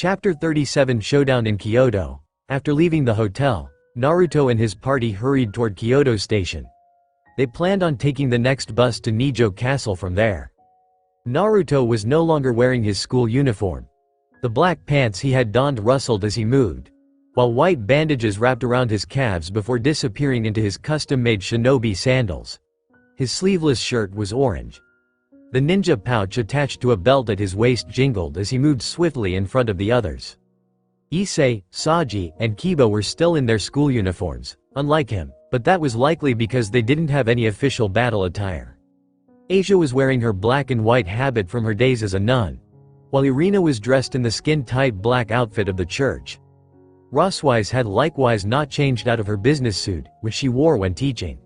Chapter 37 Showdown in Kyoto. After leaving the hotel, Naruto and his party hurried toward Kyoto Station. They planned on taking the next bus to Nijo Castle from there. Naruto was no longer wearing his school uniform. The black pants he had donned rustled as he moved, while white bandages wrapped around his calves before disappearing into his custom-made shinobi sandals. His sleeveless shirt was orange. The ninja pouch attached to a belt at his waist jingled as he moved swiftly in front of the others. Issei, Saji, and Kiba were still in their school uniforms, unlike him, but that was likely because they didn't have any official battle attire. Asia was wearing her black and white habit from her days as a nun, while Irina was dressed in the skin-tight black outfit of the church. Roswise had likewise not changed out of her business suit, which she wore when teaching.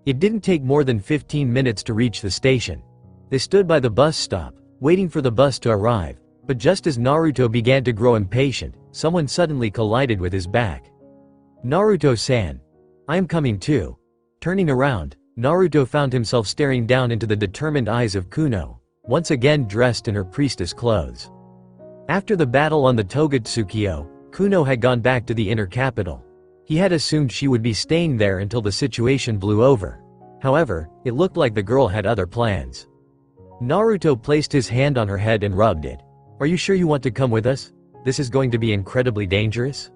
It didn't take more than 15 minutes to reach the station. They stood by the bus stop, waiting for the bus to arrive, but just as Naruto began to grow impatient, someone suddenly collided with his back. "Naruto-san. I am coming too." Turning around, Naruto found himself staring down into the determined eyes of Kuno, once again dressed in her priestess clothes. After the battle on the Togetsukiyo, Kuno had gone back to the inner capital. He had assumed she would be staying there until the situation blew over. However, it looked like the girl had other plans. Naruto placed his hand on her head and rubbed it. "Are you sure you want to come with us? This is going to be incredibly dangerous."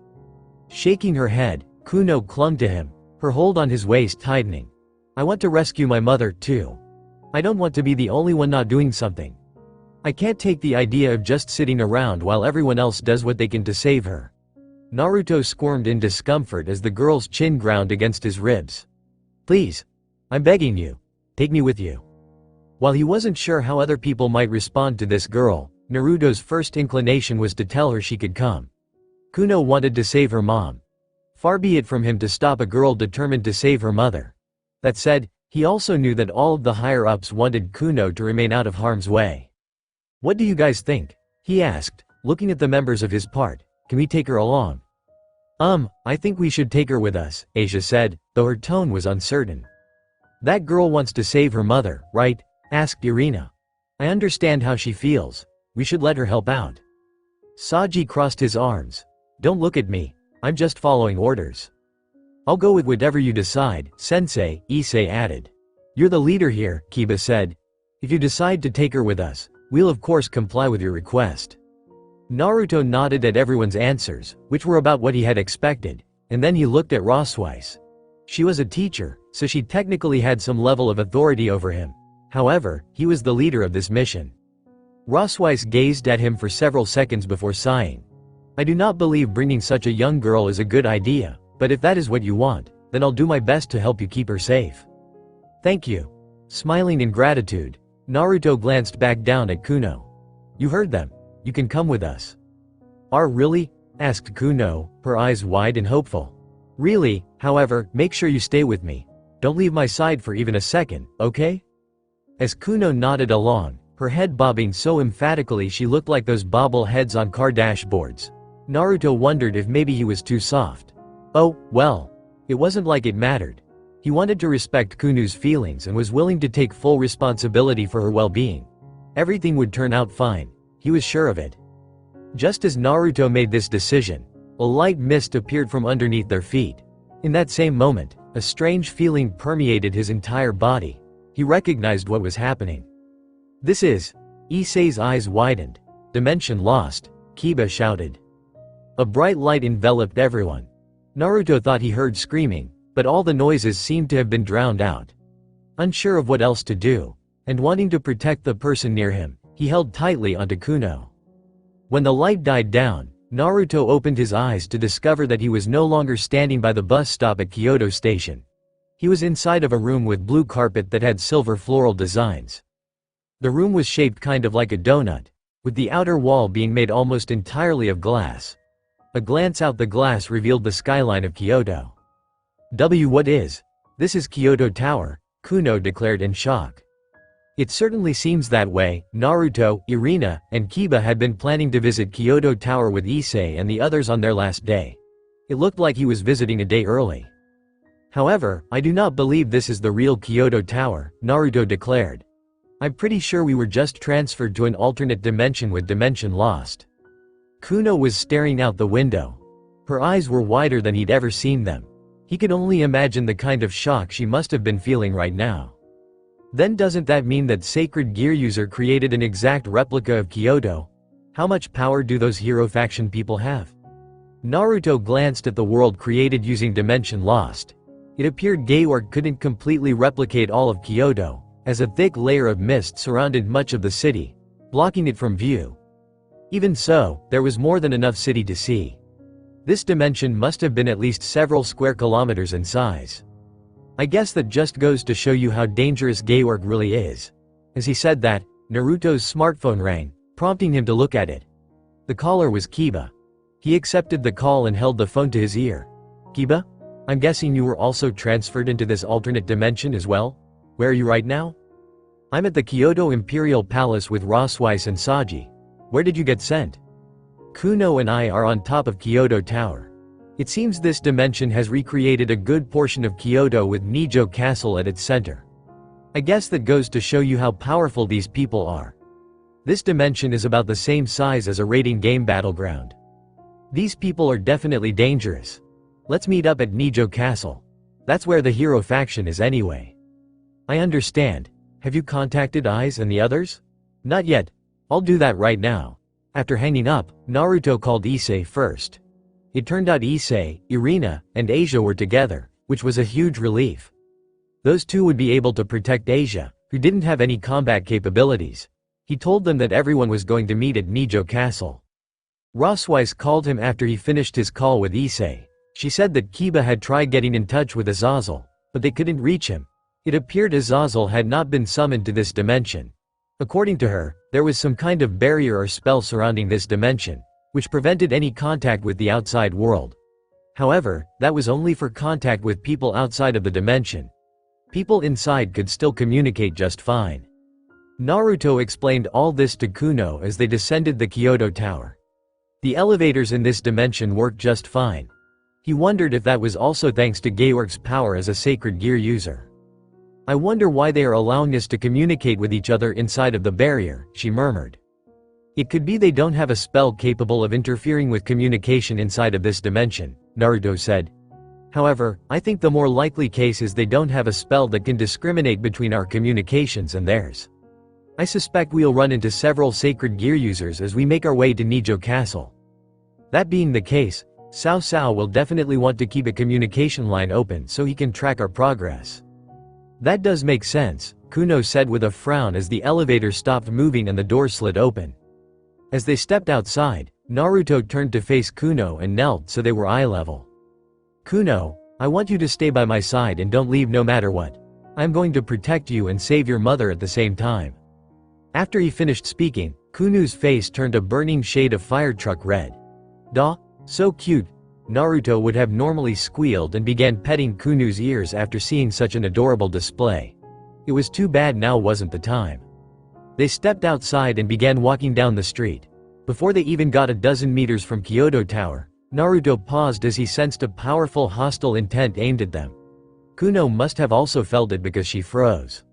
Shaking her head, Kuno clung to him, her hold on his waist tightening. "I want to rescue my mother, too. I don't want to be the only one not doing something. I can't take the idea of just sitting around while everyone else does what they can to save her." Naruto squirmed in discomfort as the girl's chin ground against his ribs. "Please. I'm begging you. Take me with you." While he wasn't sure how other people might respond to this girl, Naruto's first inclination was to tell her she could come. Kuno wanted to save her mom. Far be it from him to stop a girl determined to save her mother. That said, he also knew that all of the higher-ups wanted Kuno to remain out of harm's way. "What do you guys think?" he asked, looking at the members of his part. "Can we take her along?" I think we should take her with us," Asia said, though her tone was uncertain. "That girl wants to save her mother, right?" asked Irina. "I understand how she feels. We should let her help out." Saji crossed his arms. "Don't look at me. I'm just following orders." "I'll go with whatever you decide, Sensei," Issei added. "You're the leader here," Kiba said. "If you decide to take her with us, we'll of course comply with your request." Naruto nodded at everyone's answers, which were about what he had expected, and then he looked at Roswise. She was a teacher, so she technically had some level of authority over him. However, he was the leader of this mission. Roswise gazed at him for several seconds before sighing. "I do not believe bringing such a young girl is a good idea, but if that is what you want, then I'll do my best to help you keep her safe." "Thank you." Smiling in gratitude, Naruto glanced back down at Kuno. "You heard them. You can come with us." Really?" asked Kuno, her eyes wide and hopeful. "Really, however, make sure you stay with me. Don't leave my side for even a second, okay?" As Kuno nodded along, her head bobbing so emphatically she looked like those bobble heads on car dashboards, Naruto wondered if maybe he was too soft. Oh, well. It wasn't like it mattered. He wanted to respect Kuno's feelings and was willing to take full responsibility for her well-being. Everything would turn out fine. He was sure of it. Just as Naruto made this decision, a light mist appeared from underneath their feet. In that same moment, a strange feeling permeated his entire body. He recognized what was happening. "This is..." Issei's eyes widened. "Dimension lost," Kiba shouted. A bright light enveloped everyone. Naruto thought he heard screaming, but all the noises seemed to have been drowned out. Unsure of what else to do, and wanting to protect the person near him, he held tightly onto Kuno. When the light died down, Naruto opened his eyes to discover that he was no longer standing by the bus stop at Kyoto Station. He was inside of a room with blue carpet that had silver floral designs. The room was shaped kind of like a donut, with the outer wall being made almost entirely of glass. A glance out the glass revealed the skyline of Kyoto. What is? This is Kyoto Tower," Kuno declared in shock. It certainly seems that way. Naruto, Irina, and Kiba had been planning to visit Kyoto Tower with Issei and the others on their last day. It looked like he was visiting a day early. "However, I do not believe this is the real Kyoto Tower," Naruto declared. "I'm pretty sure we were just transferred to an alternate dimension with dimension lost." Kuno was staring out the window. Her eyes were wider than he'd ever seen them. He could only imagine the kind of shock she must have been feeling right now. Then doesn't that mean that Sacred Gear User created an exact replica of Kyoto? How much power do those Hero Faction people have? Naruto glanced at the world created using Dimension Lost. It appeared Georg couldn't completely replicate all of Kyoto, as a thick layer of mist surrounded much of the city, blocking it from view. Even so, there was more than enough city to see. This dimension must have been at least several square kilometers in size. I guess that just goes to show you how dangerous Georg really is. As he said that, Naruto's smartphone rang, prompting him to look at it. The caller was Kiba. He accepted the call and held the phone to his ear. Kiba? I'm guessing you were also transferred into this alternate dimension as well? Where are you right now? I'm at the Kyoto Imperial Palace with Rosweiss and Saji. Where did you get sent? Kuno and I are on top of Kyoto Tower. It seems this dimension has recreated a good portion of Kyoto with Nijo Castle at its center. I guess that goes to show you how powerful these people are. This dimension is about the same size as a raiding game battleground. These people are definitely dangerous. Let's meet up at Nijo Castle. That's where the Hero Faction is anyway. I understand. Have you contacted Aiz and the others? Not yet. I'll do that right now. After hanging up, Naruto called Issei first. It turned out Issei, Irina, and Asia were together, which was a huge relief. Those two would be able to protect Asia, who didn't have any combat capabilities. He told them that everyone was going to meet at Nijo Castle. Rosweiss called him after he finished his call with Issei. She said that Kiba had tried getting in touch with Azazel, but they couldn't reach him. It appeared Azazel had not been summoned to this dimension. According to her, there was some kind of barrier or spell surrounding this dimension, which prevented any contact with the outside world. However, that was only for contact with people outside of the dimension. People inside could still communicate just fine. Naruto explained all this to Kuno as they descended the Kyoto Tower. The elevators in this dimension worked just fine. He wondered if that was also thanks to Georg's power as a Sacred Gear user. I wonder why they are allowing us to communicate with each other inside of the barrier, she murmured. It could be they don't have a spell capable of interfering with communication inside of this dimension, Naruto said. However, I think the more likely case is they don't have a spell that can discriminate between our communications and theirs. I suspect we'll run into several Sacred Gear users as we make our way to Nijo Castle. That being the case, Cao Cao will definitely want to keep a communication line open so he can track our progress. That does make sense, Kuno said with a frown as the elevator stopped moving and the door slid open. As they stepped outside, Naruto turned to face Kuno and knelt so they were eye level. Kuno, I want you to stay by my side and don't leave no matter what. I'm going to protect you and save your mother at the same time. After he finished speaking, Kuno's face turned a burning shade of fire truck red. "Daw, so cute." Naruto would have normally squealed and began petting Kuno's ears after seeing such an adorable display. It was too bad now wasn't the time. They stepped outside and began walking down the street. Before they even got a dozen meters from Kyoto Tower, Naruto paused as he sensed a powerful hostile intent aimed at them. Kuno must have also felt it because she froze.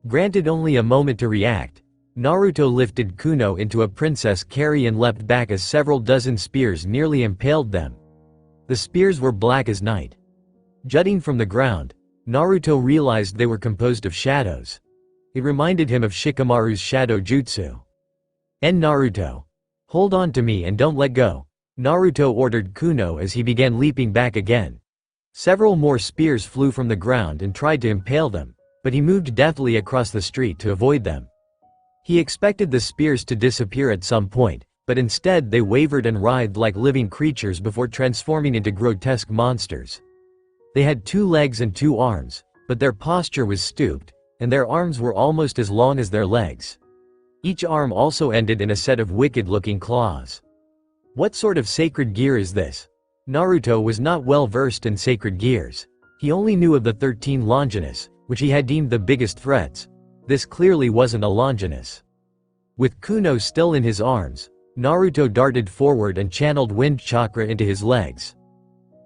Granted only a moment to react, Naruto lifted Kuno into a princess carry and leapt back as several dozen spears nearly impaled them. The spears were black as night. Jutting from the ground, Naruto realized they were composed of shadows. It reminded him of Shikamaru's shadow jutsu. Naruto. Hold on to me and don't let go, Naruto ordered Kuno as he began leaping back again. Several more spears flew from the ground and tried to impale them, but he moved deftly across the street to avoid them. He expected the spears to disappear at some point, but instead they wavered and writhed like living creatures before transforming into grotesque monsters. They had 2 legs and 2 arms, but their posture was stooped, and their arms were almost as long as their legs. Each arm also ended in a set of wicked-looking claws. What sort of sacred gear is this? Naruto was not well versed in sacred gears. He only knew of the 13 Longinus, which he had deemed the biggest threats. This clearly wasn't a Longinus. With Kuno still in his arms, Naruto darted forward and channeled wind chakra into his legs.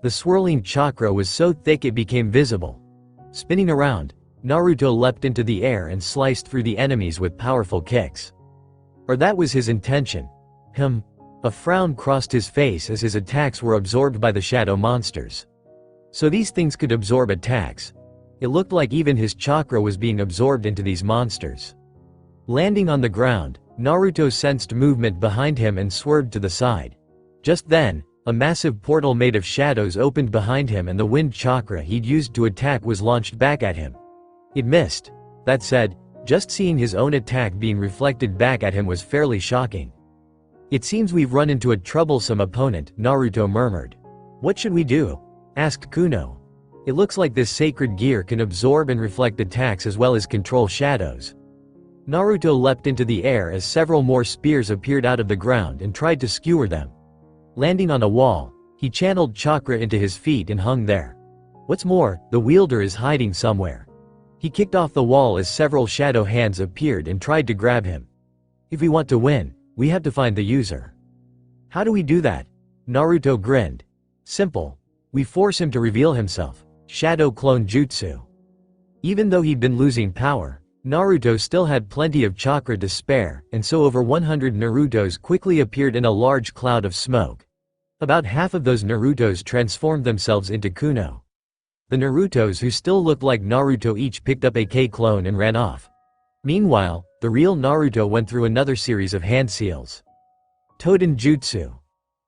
The swirling chakra was so thick it became visible. Spinning around, Naruto leapt into the air and sliced through the enemies with powerful kicks. Or that was his intention. A frown crossed his face as his attacks were absorbed by the shadow monsters. So these things could absorb attacks. It looked like even his chakra was being absorbed into these monsters. Landing on the ground, Naruto sensed movement behind him and swerved to the side. Just then, a massive portal made of shadows opened behind him and the wind chakra he'd used to attack was launched back at him. It missed. That said, just seeing his own attack being reflected back at him was fairly shocking. "It seems we've run into a troublesome opponent," Naruto murmured. "What should we do?" asked Kuno. "It looks like this sacred gear can absorb and reflect attacks as well as control shadows." Naruto leapt into the air as several more spears appeared out of the ground and tried to skewer them. Landing on a wall, he channeled chakra into his feet and hung there. What's more, the wielder is hiding somewhere. He kicked off the wall as several shadow hands appeared and tried to grab him. "If we want to win, we have to find the user." "How do we do that?" Naruto grinned. "Simple. We force him to reveal himself. Shadow clone jutsu." Even though he'd been losing power, Naruto still had plenty of chakra to spare, and so over 100 Narutos quickly appeared in a large cloud of smoke. About half of those Narutos transformed themselves into Kuno. The Narutos who still looked like Naruto each picked up a K-clone and ran off. Meanwhile, the real Naruto went through another series of hand seals. Toden Jutsu.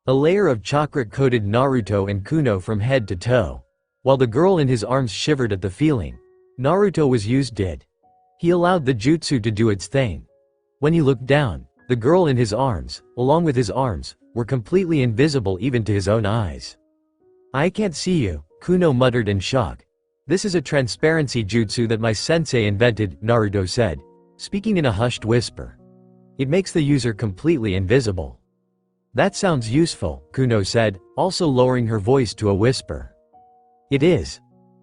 A layer of chakra coated Naruto and Kuno from head to toe. While the girl in his arms shivered at the feeling Naruto was used did. He allowed the jutsu to do its thing. When he looked down, the girl in his arms, along with his arms, were completely invisible even to his own eyes. "I can't see you," Kuno muttered in shock. "This is a transparency jutsu that my sensei invented," Naruto said, speaking in a hushed whisper. "It makes the user completely invisible." "That sounds useful," Kuno said, also lowering her voice to a whisper. "It is.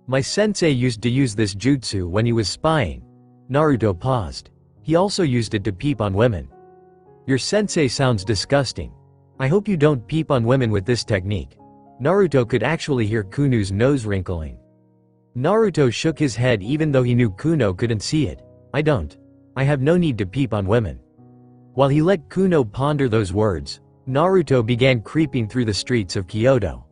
My sensei used to use this jutsu when he was spying." Naruto paused. "He also used it to peep on women." "Your sensei sounds disgusting. I hope you don't peep on women with this technique." Naruto could actually hear Kuno's nose wrinkling. Naruto shook his head even though he knew Kuno couldn't see it. "I don't. I have no need to peep on women." While he let Kuno ponder those words, Naruto began creeping through the streets of Kyoto.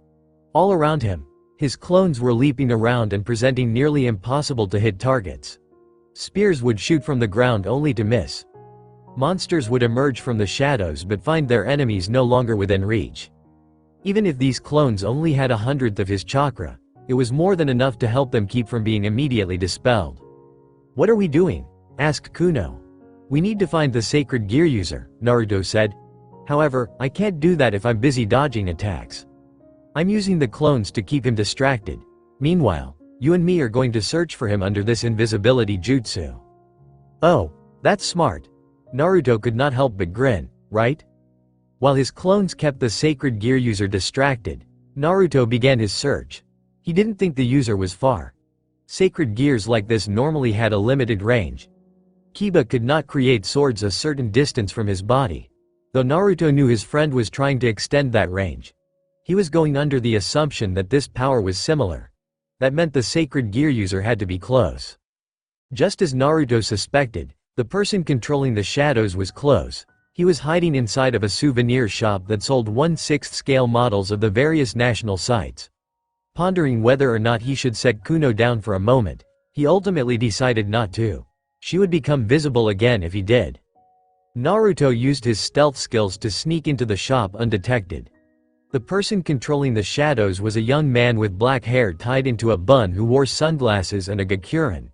All around him, his clones were leaping around and presenting nearly impossible to hit targets. Spears would shoot from the ground only to miss. Monsters would emerge from the shadows but find their enemies no longer within reach. Even if these clones only had 1/100th of his chakra, it was more than enough to help them keep from being immediately dispelled. "What are we doing?" asked Kuno. "We need to find the sacred gear user," Naruto said. "However, I can't do that if I'm busy dodging attacks. I'm using the clones to keep him distracted. Meanwhile, you and me are going to search for him under this invisibility jutsu." "Oh, that's smart." Naruto could not help but grin, right? While his clones kept the sacred gear user distracted, Naruto began his search. He didn't think the user was far. Sacred gears like this normally had a limited range. Kiba could not create swords a certain distance from his body, though Naruto knew his friend was trying to extend that range. He was going under the assumption that this power was similar. That meant the sacred gear user had to be close. Just as Naruto suspected, the person controlling the shadows was close. He was hiding inside of a souvenir shop that sold 1/6 scale models of the various national sites. Pondering whether or not he should set Kuno down for a moment, he ultimately decided not to. She would become visible again if he did. Naruto used his stealth skills to sneak into the shop undetected. The person controlling the shadows was a young man with black hair tied into a bun who wore sunglasses and a gakuren,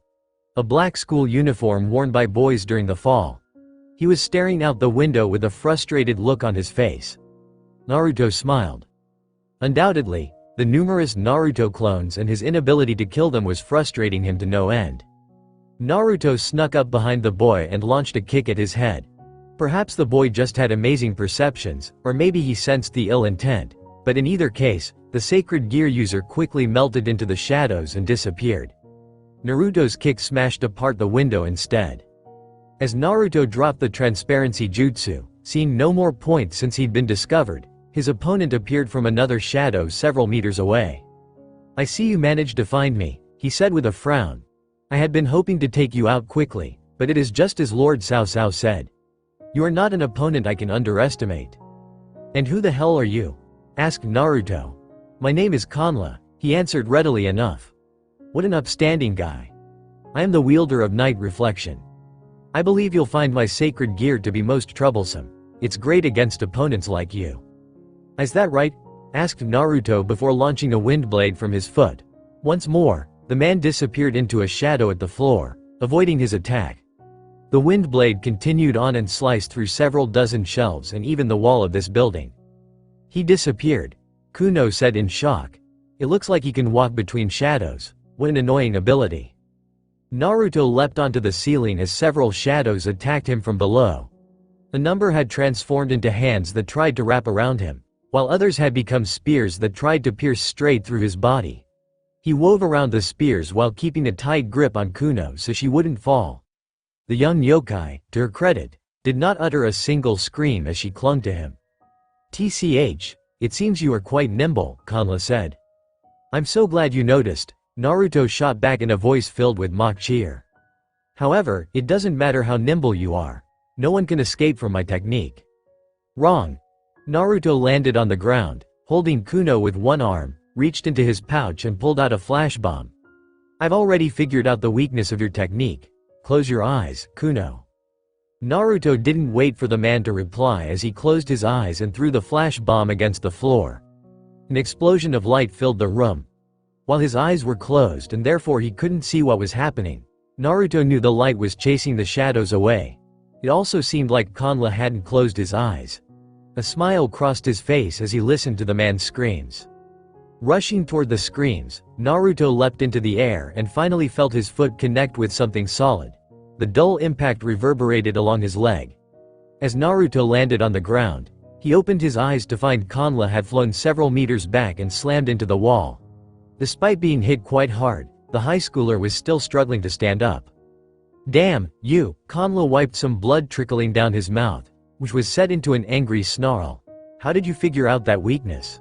a black school uniform worn by boys during the fall. He was staring out the window with a frustrated look on his face. Naruto smiled. Undoubtedly, the numerous Naruto clones and his inability to kill them was frustrating him to no end. Naruto snuck up behind the boy and launched a kick at his head. Perhaps the boy just had amazing perceptions, or maybe he sensed the ill intent, but in either case, the sacred gear user quickly melted into the shadows and disappeared. Naruto's kick smashed apart the window instead. As Naruto dropped the transparency jutsu, seeing no more points since he'd been discovered, his opponent appeared from another shadow several meters away. "I see you managed to find me," he said with a frown. "I had been hoping to take you out quickly, but it is just as Lord Cao Cao said. You are not an opponent I can underestimate." "And who the hell are you?" asked Naruto. "My name is Kanla," he answered readily enough. "What an upstanding guy. I am the wielder of night reflection. I believe you'll find my sacred gear to be most troublesome. It's great against opponents like you." "Is that right?" asked Naruto before launching a wind blade from his foot. Once more, the man disappeared into a shadow at the floor, avoiding his attack. The wind blade continued on and sliced through several dozen shelves and even the wall of this building. "He disappeared," Kuno said in shock. "It looks like he can walk between shadows. What an annoying ability." Naruto leapt onto the ceiling as several shadows attacked him from below. A number had transformed into hands that tried to wrap around him, while others had become spears that tried to pierce straight through his body. He wove around the spears while keeping a tight grip on Kuno so she wouldn't fall. The young yokai, to her credit, did not utter a single scream as she clung to him. "Tch, it seems you are quite nimble," Kanla said. "I'm so glad you noticed," Naruto shot back in a voice filled with mock cheer. "However, it doesn't matter how nimble you are. No one can escape from my technique." "Wrong." Naruto landed on the ground, holding Kuno with one arm, reached into his pouch and pulled out a flash bomb. "I've already figured out the weakness of your technique. Close your eyes, Kuno." Naruto didn't wait for the man to reply as he closed his eyes and threw the flash bomb against the floor. An explosion of light filled the room. While his eyes were closed and therefore he couldn't see what was happening, Naruto knew the light was chasing the shadows away. It also seemed like Kanla hadn't closed his eyes. A smile crossed his face as he listened to the man's screams. Rushing toward the screams, Naruto leapt into the air and finally felt his foot connect with something solid. The dull impact reverberated along his leg. As Naruto landed on the ground, he opened his eyes to find Kanla had flown several meters back and slammed into the wall. Despite being hit quite hard, the high schooler was still struggling to stand up. "Damn, you!" Kanla wiped some blood trickling down his mouth, which was set into an angry snarl. "How did you figure out that weakness?"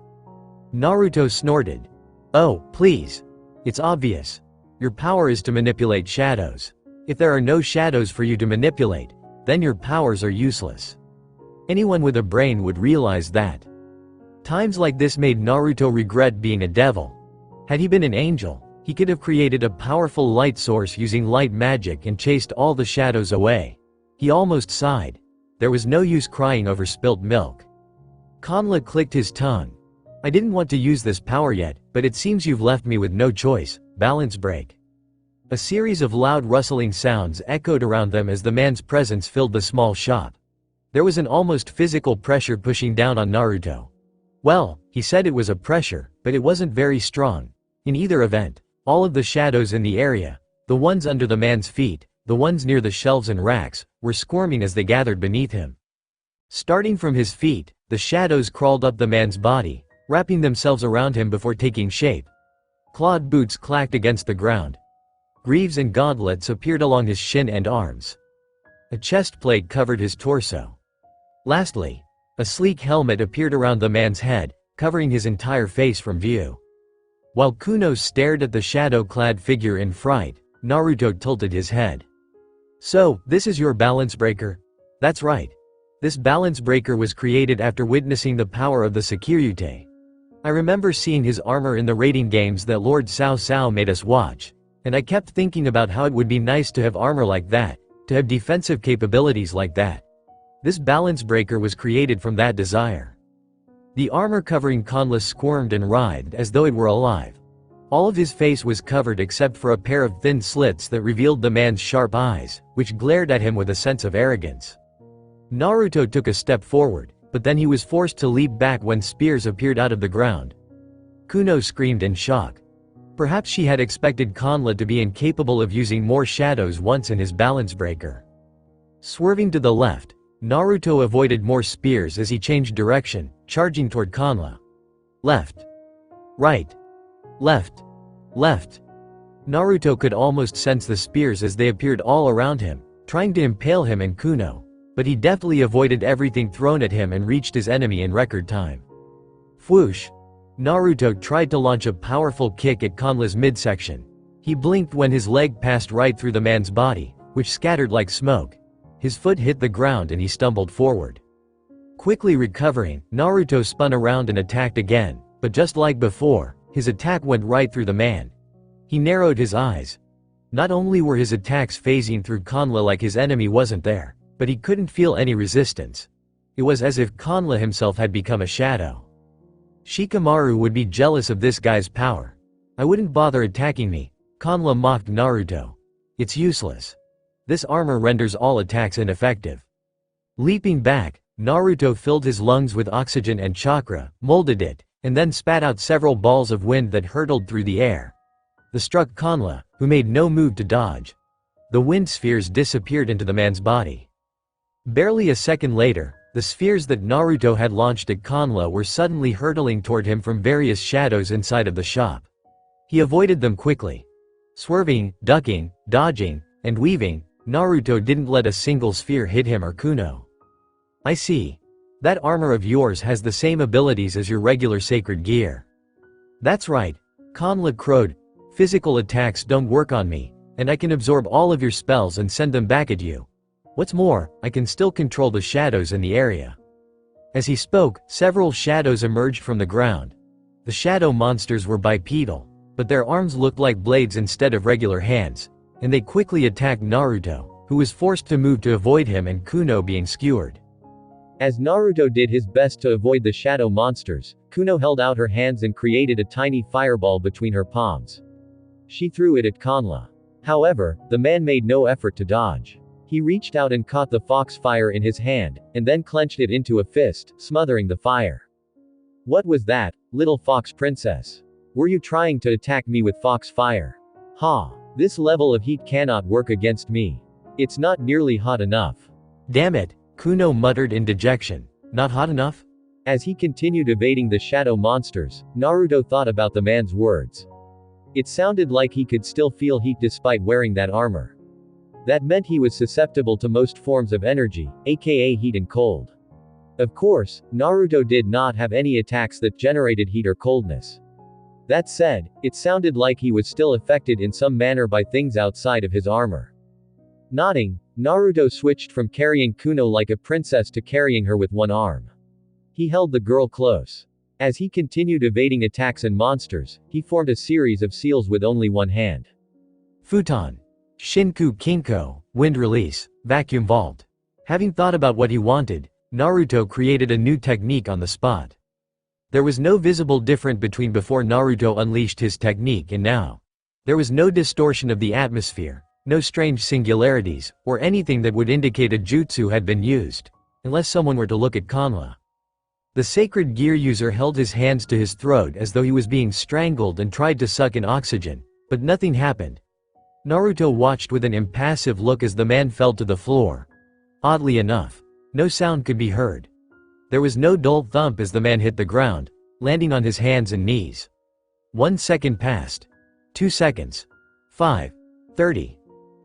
Naruto snorted. "Oh, please. It's obvious. Your power is to manipulate shadows. If there are no shadows for you to manipulate, then your powers are useless. Anyone with a brain would realize that." Times like this made Naruto regret being a devil. Had he been an angel, he could have created a powerful light source using light magic and chased all the shadows away. He almost sighed. There was no use crying over spilt milk. Kanla clicked his tongue. "I didn't want to use this power yet, but it seems you've left me with no choice. Balance break." A series of loud rustling sounds echoed around them as the man's presence filled the small shop. There was an almost physical pressure pushing down on Naruto. Well, he said it was a pressure, but it wasn't very strong. In either event, all of the shadows in the area, the ones under the man's feet, the ones near the shelves and racks, were squirming as they gathered beneath him. Starting from his feet, the shadows crawled up the man's body, wrapping themselves around him before taking shape. Clawed boots clacked against the ground. Greaves and gauntlets appeared along his shin and arms. A chest plate covered his torso. Lastly, a sleek helmet appeared around the man's head, covering his entire face from view. While Kuno stared at the shadow-clad figure in fright, Naruto tilted his head. "So, this is your balance breaker?" "That's right. This balance breaker was created after witnessing the power of the Sakyryuta. I remember seeing his armor in the raiding games that Lord Cao Cao made us watch, and I kept thinking about how it would be nice to have armor like that, to have defensive capabilities like that. This balance breaker was created from that desire." The armor covering Kanla squirmed and writhed as though it were alive. All of his face was covered except for a pair of thin slits that revealed the man's sharp eyes, which glared at him with a sense of arrogance. Naruto took a step forward, but then he was forced to leap back when spears appeared out of the ground. Kuno screamed in shock. Perhaps she had expected Kanla to be incapable of using more shadows once in his balance breaker. Swerving to the left, Naruto avoided more spears as he changed direction, charging toward Kanla. Left. Right. Left. Left. Naruto could almost sense the spears as they appeared all around him, trying to impale him and Kuno, but he deftly avoided everything thrown at him and reached his enemy in record time. Whoosh! Naruto tried to launch a powerful kick at Kanla's midsection. He blinked when his leg passed right through the man's body, which scattered like smoke. His foot hit the ground and he stumbled forward. Quickly recovering, Naruto spun around and attacked again, but just like before, his attack went right through the man. He narrowed his eyes. Not only were his attacks phasing through Kanla like his enemy wasn't there, but he couldn't feel any resistance. It was as if Kanla himself had become a shadow. Shikamaru would be jealous of this guy's power. I wouldn't bother attacking me, Kanla mocked Naruto. It's useless. This armor renders all attacks ineffective. Leaping back, Naruto filled his lungs with oxygen and chakra, molded it, and then spat out several balls of wind that hurtled through the air. They struck Kanla, who made no move to dodge. The wind spheres disappeared into the man's body. Barely a second later, the spheres that Naruto had launched at Kanla were suddenly hurtling toward him from various shadows inside of the shop. He avoided them quickly. Swerving, ducking, dodging, and weaving, Naruto didn't let a single sphere hit him or Kuno. I see. That armor of yours has the same abilities as your regular sacred gear. That's right, Kanla crowed. Physical attacks don't work on me, and I can absorb all of your spells and send them back at you. What's more, I can still control the shadows in the area. As he spoke, several shadows emerged from the ground. The shadow monsters were bipedal, but their arms looked like blades instead of regular hands, and they quickly attacked Naruto, who was forced to move to avoid him and Kuno being skewered. As Naruto did his best to avoid the shadow monsters, Kuno held out her hands and created a tiny fireball between her palms. She threw it at Kanla. However, the man made no effort to dodge. He reached out and caught the fox fire in his hand, and then clenched it into a fist, smothering the fire. What was that, little fox princess? Were you trying to attack me with fox fire? Ha! This level of heat cannot work against me. It's not nearly hot enough. Damn it, Kuno muttered in dejection. Not hot enough? As he continued evading the shadow monsters, Naruto thought about the man's words. It sounded like he could still feel heat despite wearing that armor. That meant he was susceptible to most forms of energy, aka heat and cold. Of course, Naruto did not have any attacks that generated heat or coldness. That said, it sounded like he was still affected in some manner by things outside of his armor. Nodding, Naruto switched from carrying Kuno like a princess to carrying her with one arm. He held the girl close. As he continued evading attacks and monsters, he formed a series of seals with only one hand. Futon. Shinku Kinko, wind release, vacuum vault. Having thought about what he wanted, Naruto created a new technique on the spot. There was no visible difference between before Naruto unleashed his technique and now. There was no distortion of the atmosphere, no strange singularities, or anything that would indicate a jutsu had been used, unless someone were to look at Kanla. The sacred gear user held his hands to his throat as though he was being strangled and tried to suck in oxygen, but nothing happened. Naruto watched with an impassive look as the man fell to the floor. Oddly enough, no sound could be heard. There was no dull thump as the man hit the ground, landing on his hands and knees. 1 second passed. 2 seconds. 5. 30.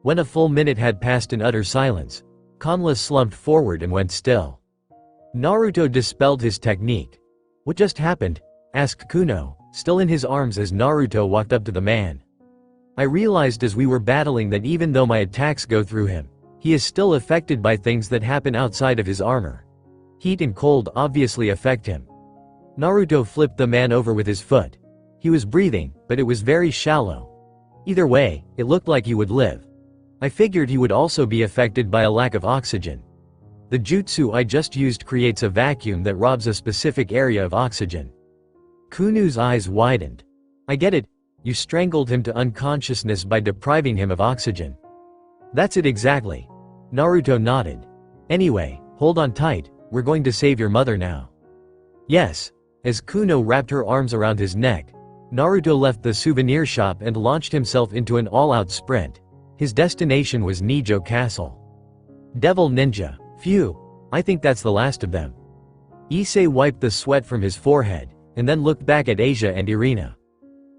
When a full minute had passed in utter silence, Kanla slumped forward and went still. Naruto dispelled his technique. What just happened? Asked Kuno, still in his arms as Naruto walked up to the man. I realized as we were battling that even though my attacks go through him, he is still affected by things that happen outside of his armor. Heat and cold obviously affect him. Naruto flipped the man over with his foot. He was breathing, but it was very shallow. Either way, it looked like he would live. I figured he would also be affected by a lack of oxygen. The jutsu I just used creates a vacuum that robs a specific area of oxygen. Kuno's eyes widened. I get it, you strangled him to unconsciousness by depriving him of oxygen. That's it exactly. Naruto nodded. Anyway, hold on tight, we're going to save your mother now. Yes. As Kuno wrapped her arms around his neck, Naruto left the souvenir shop and launched himself into an all-out sprint. His destination was Nijo Castle. Devil Ninja. Phew, I think that's the last of them. Issei wiped the sweat from his forehead, and then looked back at Asia and Irina.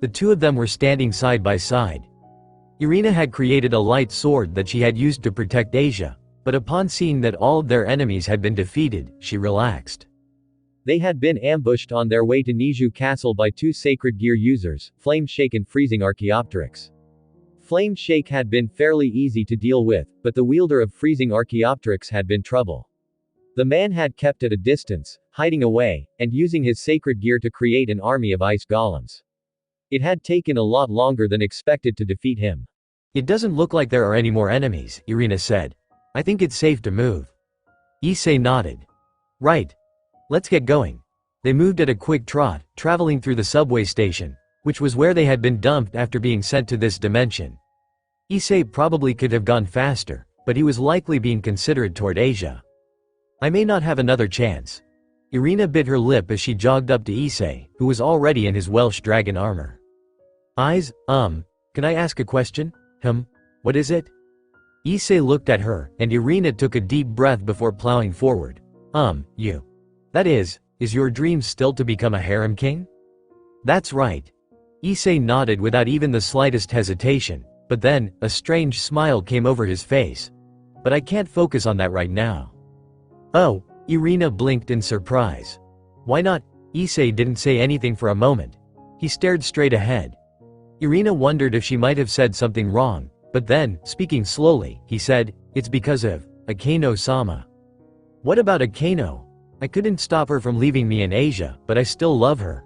The two of them were standing side by side. Irina had created a light sword that she had used to protect Asia, but upon seeing that all of their enemies had been defeated, she relaxed. They had been ambushed on their way to Nijo Castle by two sacred gear users, Flame Shake and Freezing Archaeopteryx. Flame Shake had been fairly easy to deal with, but the wielder of Freezing Archaeopteryx had been trouble. The man had kept at a distance, hiding away, and using his sacred gear to create an army of ice golems. It had taken a lot longer than expected to defeat him. It doesn't look like there are any more enemies, Irina said. I think it's safe to move. Issei nodded. Right. Let's get going. They moved at a quick trot, traveling through the subway station, which was where they had been dumped after being sent to this dimension. Issei probably could have gone faster, but he was likely being considerate toward Asia. I may not have another chance. Irina bit her lip as she jogged up to Issei, who was already in his Welsh dragon armor. Eyes, can I ask a question? What is it? Issei looked at her, and Irina took a deep breath before plowing forward. You. That is your dream still to become a harem king? That's right. Issei nodded without even the slightest hesitation, but then, a strange smile came over his face. But I can't focus on that right now. Oh, Irina blinked in surprise. Why not? Issei didn't say anything for a moment. He stared straight ahead. Irina wondered if she might have said something wrong, but then, speaking slowly, he said, it's because of Akeno-sama. What about Akeno? I couldn't stop her from leaving me in Asia, but I still love her.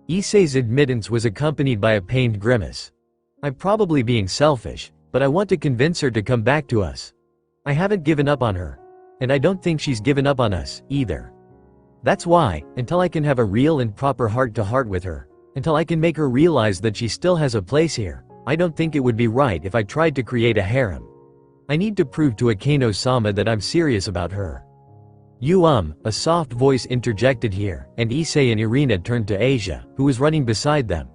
Issei's admittance was accompanied by a pained grimace. I'm probably being selfish, but I want to convince her to come back to us. I haven't given up on her. And I don't think she's given up on us, either. That's why, until I can have a real and proper heart-to-heart with her, until I can make her realize that she still has a place here, I don't think it would be right if I tried to create a harem. I need to prove to Akeno-sama that I'm serious about her. A soft voice interjected here, and Issei and Irina turned to Asia, who was running beside them.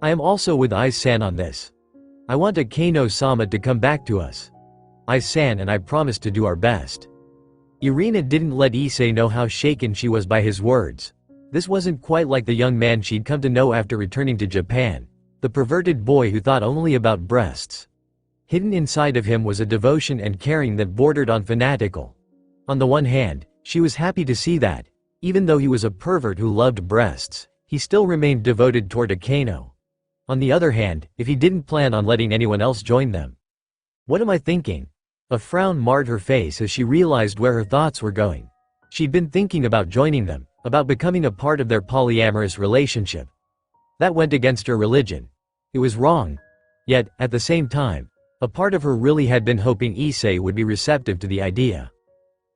I am also with Aiz-san on this. I want Akeno-sama to come back to us. Aiz-san and I promise to do our best. Irina didn't let Issei know how shaken she was by his words. This wasn't quite like the young man she'd come to know after returning to Japan, the perverted boy who thought only about breasts. Hidden inside of him was a devotion and caring that bordered on fanatical. On the one hand, she was happy to see that, even though he was a pervert who loved breasts, he still remained devoted toward Akeno. On the other hand, if he didn't plan on letting anyone else join them. What am I thinking? A frown marred her face as she realized where her thoughts were going. She'd been thinking about joining them, about becoming a part of their polyamorous relationship. That went against her religion. It was wrong. Yet, at the same time, a part of her really had been hoping Issei would be receptive to the idea.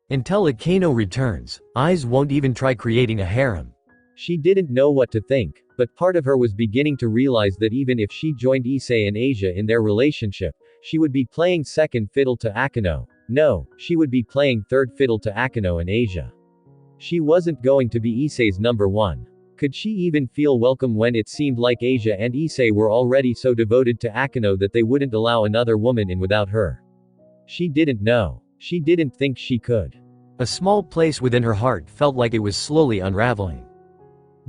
Until Akeno returns, Aiz won't even try creating a harem. She didn't know what to think, but part of her was beginning to realize that even if she joined Issei and Asia in their relationship, she would be playing second fiddle to Akeno. No, she would be playing third fiddle to Akeno and Asia. She wasn't going to be Issei's number one. Could she even feel welcome when it seemed like Asia and Issei were already so devoted to Akeno that they wouldn't allow another woman in without her? She didn't know. She didn't think she could. A small place within her heart felt like it was slowly unraveling.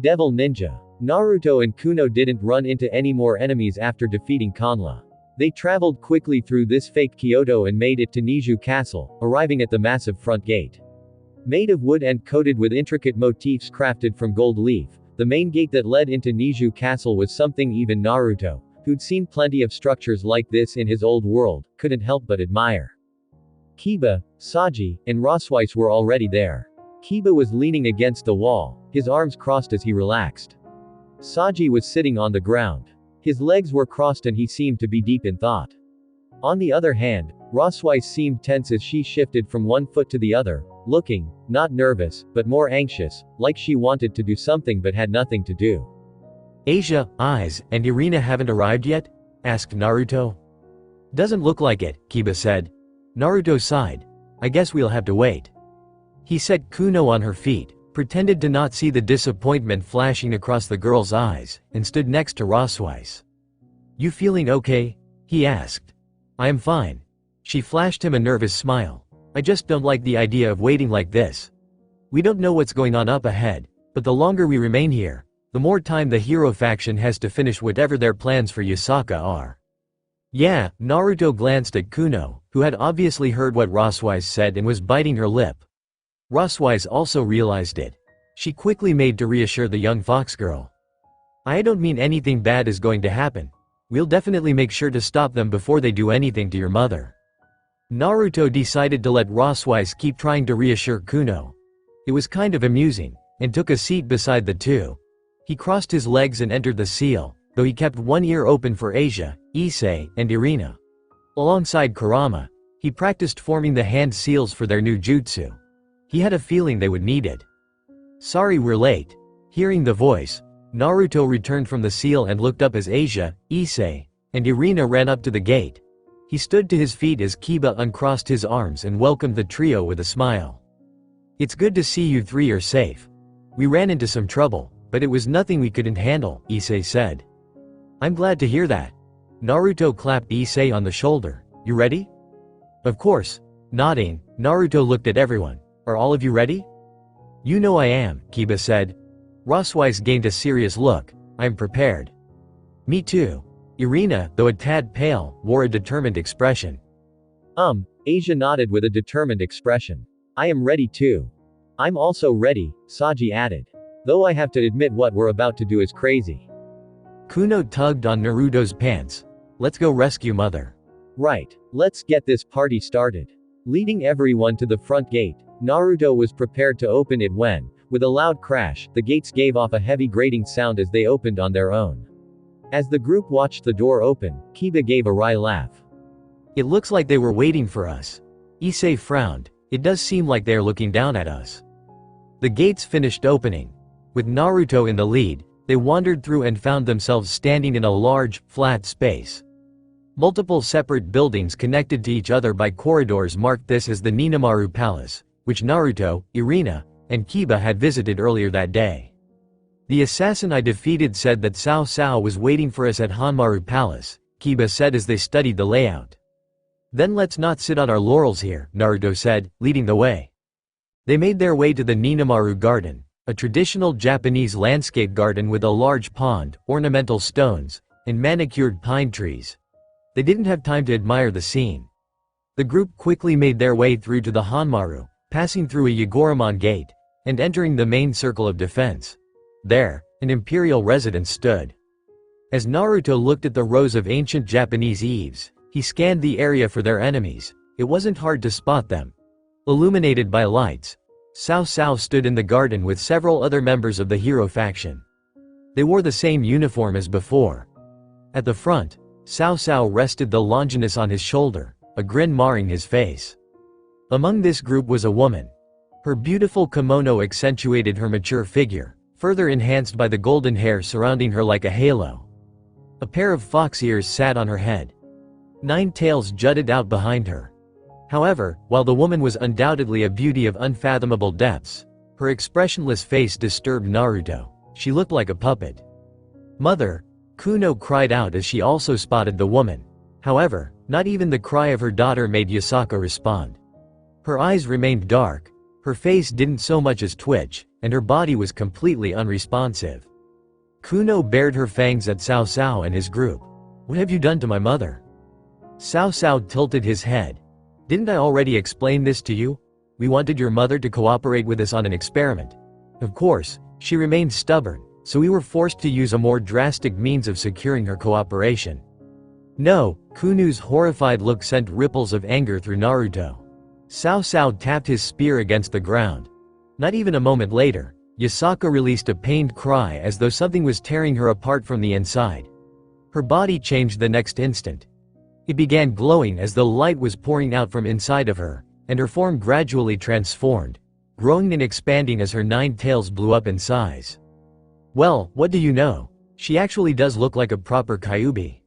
Devil Ninja. Naruto and Kuno didn't run into any more enemies after defeating Kanla. They traveled quickly through this fake Kyoto and made it to Niju Castle, arriving at the massive front gate. Made of wood and coated with intricate motifs crafted from gold leaf, the main gate that led into Niju Castle was something even Naruto, who'd seen plenty of structures like this in his old world, couldn't help but admire. Kiba, Saji, and Roswise were already there. Kiba was leaning against the wall, his arms crossed as he relaxed. Saji was sitting on the ground. His legs were crossed and he seemed to be deep in thought. On the other hand, Roswise seemed tense as she shifted from one foot to the other, looking, not nervous, but more anxious, like she wanted to do something but had nothing to do. Asia, Aiz, and Irina haven't arrived yet? Asked Naruto. Doesn't look like it, Kiba said. Naruto sighed. I guess we'll have to wait. He set Kuno on her feet, pretended to not see the disappointment flashing across the girl's eyes, and stood next to Roswise. You feeling okay? He asked. I am fine. She flashed him a nervous smile. I just don't like the idea of waiting like this. We don't know what's going on up ahead, but the longer we remain here, the more time the hero faction has to finish whatever their plans for Yasaka are. Yeah, Naruto glanced at Kuno, who had obviously heard what Roswise said and was biting her lip. Roswise also realized it. She quickly made to reassure the young fox girl. I don't mean anything bad is going to happen. We'll definitely make sure to stop them before they do anything to your mother. Naruto decided to let Roswise keep trying to reassure Kuno. It was kind of amusing, and took a seat beside the two. He crossed his legs and entered the seal, though he kept one ear open for Asia, Issei, and Irina. Alongside Kurama, he practiced forming the hand seals for their new jutsu. He had a feeling they would need it. "Sorry we're late." Hearing the voice, Naruto returned from the seal and looked up as Asia, Issei, and Irina ran up to the gate. He stood to his feet as Kiba uncrossed his arms and welcomed the trio with a smile. "It's good to see you three are safe. We ran into some trouble, but it was nothing we couldn't handle," Issei said. "I'm glad to hear that." Naruto clapped Issei on the shoulder. "You ready?" "Of course." Nodding, Naruto looked at everyone. "Are all of you ready?" "You know I am," Kiba said. Roswise gained a serious look. "I'm prepared." "Me too." Irina, though a tad pale, wore a determined expression. Asia nodded with a determined expression. "I am ready too." "I'm also ready," Saji added. "Though I have to admit what we're about to do is crazy." Kuno tugged on Naruto's pants. "Let's go rescue Mother." "Right. Let's get this party started." Leading everyone to the front gate, Naruto was prepared to open it when, with a loud crash, the gates gave off a heavy grating sound as they opened on their own. As the group watched the door open, Kiba gave a wry laugh. "It looks like they were waiting for us." Issei frowned. "It does seem like they are looking down at us." The gates finished opening. With Naruto in the lead, they wandered through and found themselves standing in a large, flat space. Multiple separate buildings connected to each other by corridors marked this as the Ninamaru Palace, which Naruto, Irina, and Kiba had visited earlier that day. "The assassin I defeated said that Cao Cao was waiting for us at Hanmaru Palace," Kiba said as they studied the layout. "Then let's not sit on our laurels here," Naruto said, leading the way. They made their way to the Ninamaru Garden, a traditional Japanese landscape garden with a large pond, ornamental stones, and manicured pine trees. They didn't have time to admire the scene. The group quickly made their way through to the Hanmaru, passing through a Yagoramon gate, and entering the main circle of defense. There, an imperial residence stood. As Naruto looked at the rows of ancient Japanese eaves, he scanned the area for their enemies. It wasn't hard to spot them. Illuminated by lights, Cao Cao stood in the garden with several other members of the hero faction. They wore the same uniform as before. At the front, Cao Cao rested the Longinus on his shoulder, a grin marring his face. Among this group was a woman. Her beautiful kimono accentuated her mature figure, further enhanced by the golden hair surrounding her like a halo. A pair of fox ears sat on her head. 9 tails jutted out behind her. However, while the woman was undoubtedly a beauty of unfathomable depths, her expressionless face disturbed Naruto. She looked like a puppet. "Mother!" Kuno cried out as she also spotted the woman. However, not even the cry of her daughter made Yasaka respond. Her eyes remained dark, her face didn't so much as twitch, and her body was completely unresponsive. Kuno bared her fangs at Cao Cao and his group. "What have you done to my mother?" Cao Cao tilted his head. "Didn't I already explain this to you? We wanted your mother to cooperate with us on an experiment. Of course, she remained stubborn, so we were forced to use a more drastic means of securing her cooperation." "No," Kuno's horrified look sent ripples of anger through Naruto. Cao Cao tapped his spear against the ground. Not even a moment later, Yasaka released a pained cry as though something was tearing her apart from the inside. Her body changed the next instant. It began glowing as though light was pouring out from inside of her, and her form gradually transformed, growing and expanding as her 9 tails blew up in size. "Well, what do you know? She actually does look like a proper Kyuubi.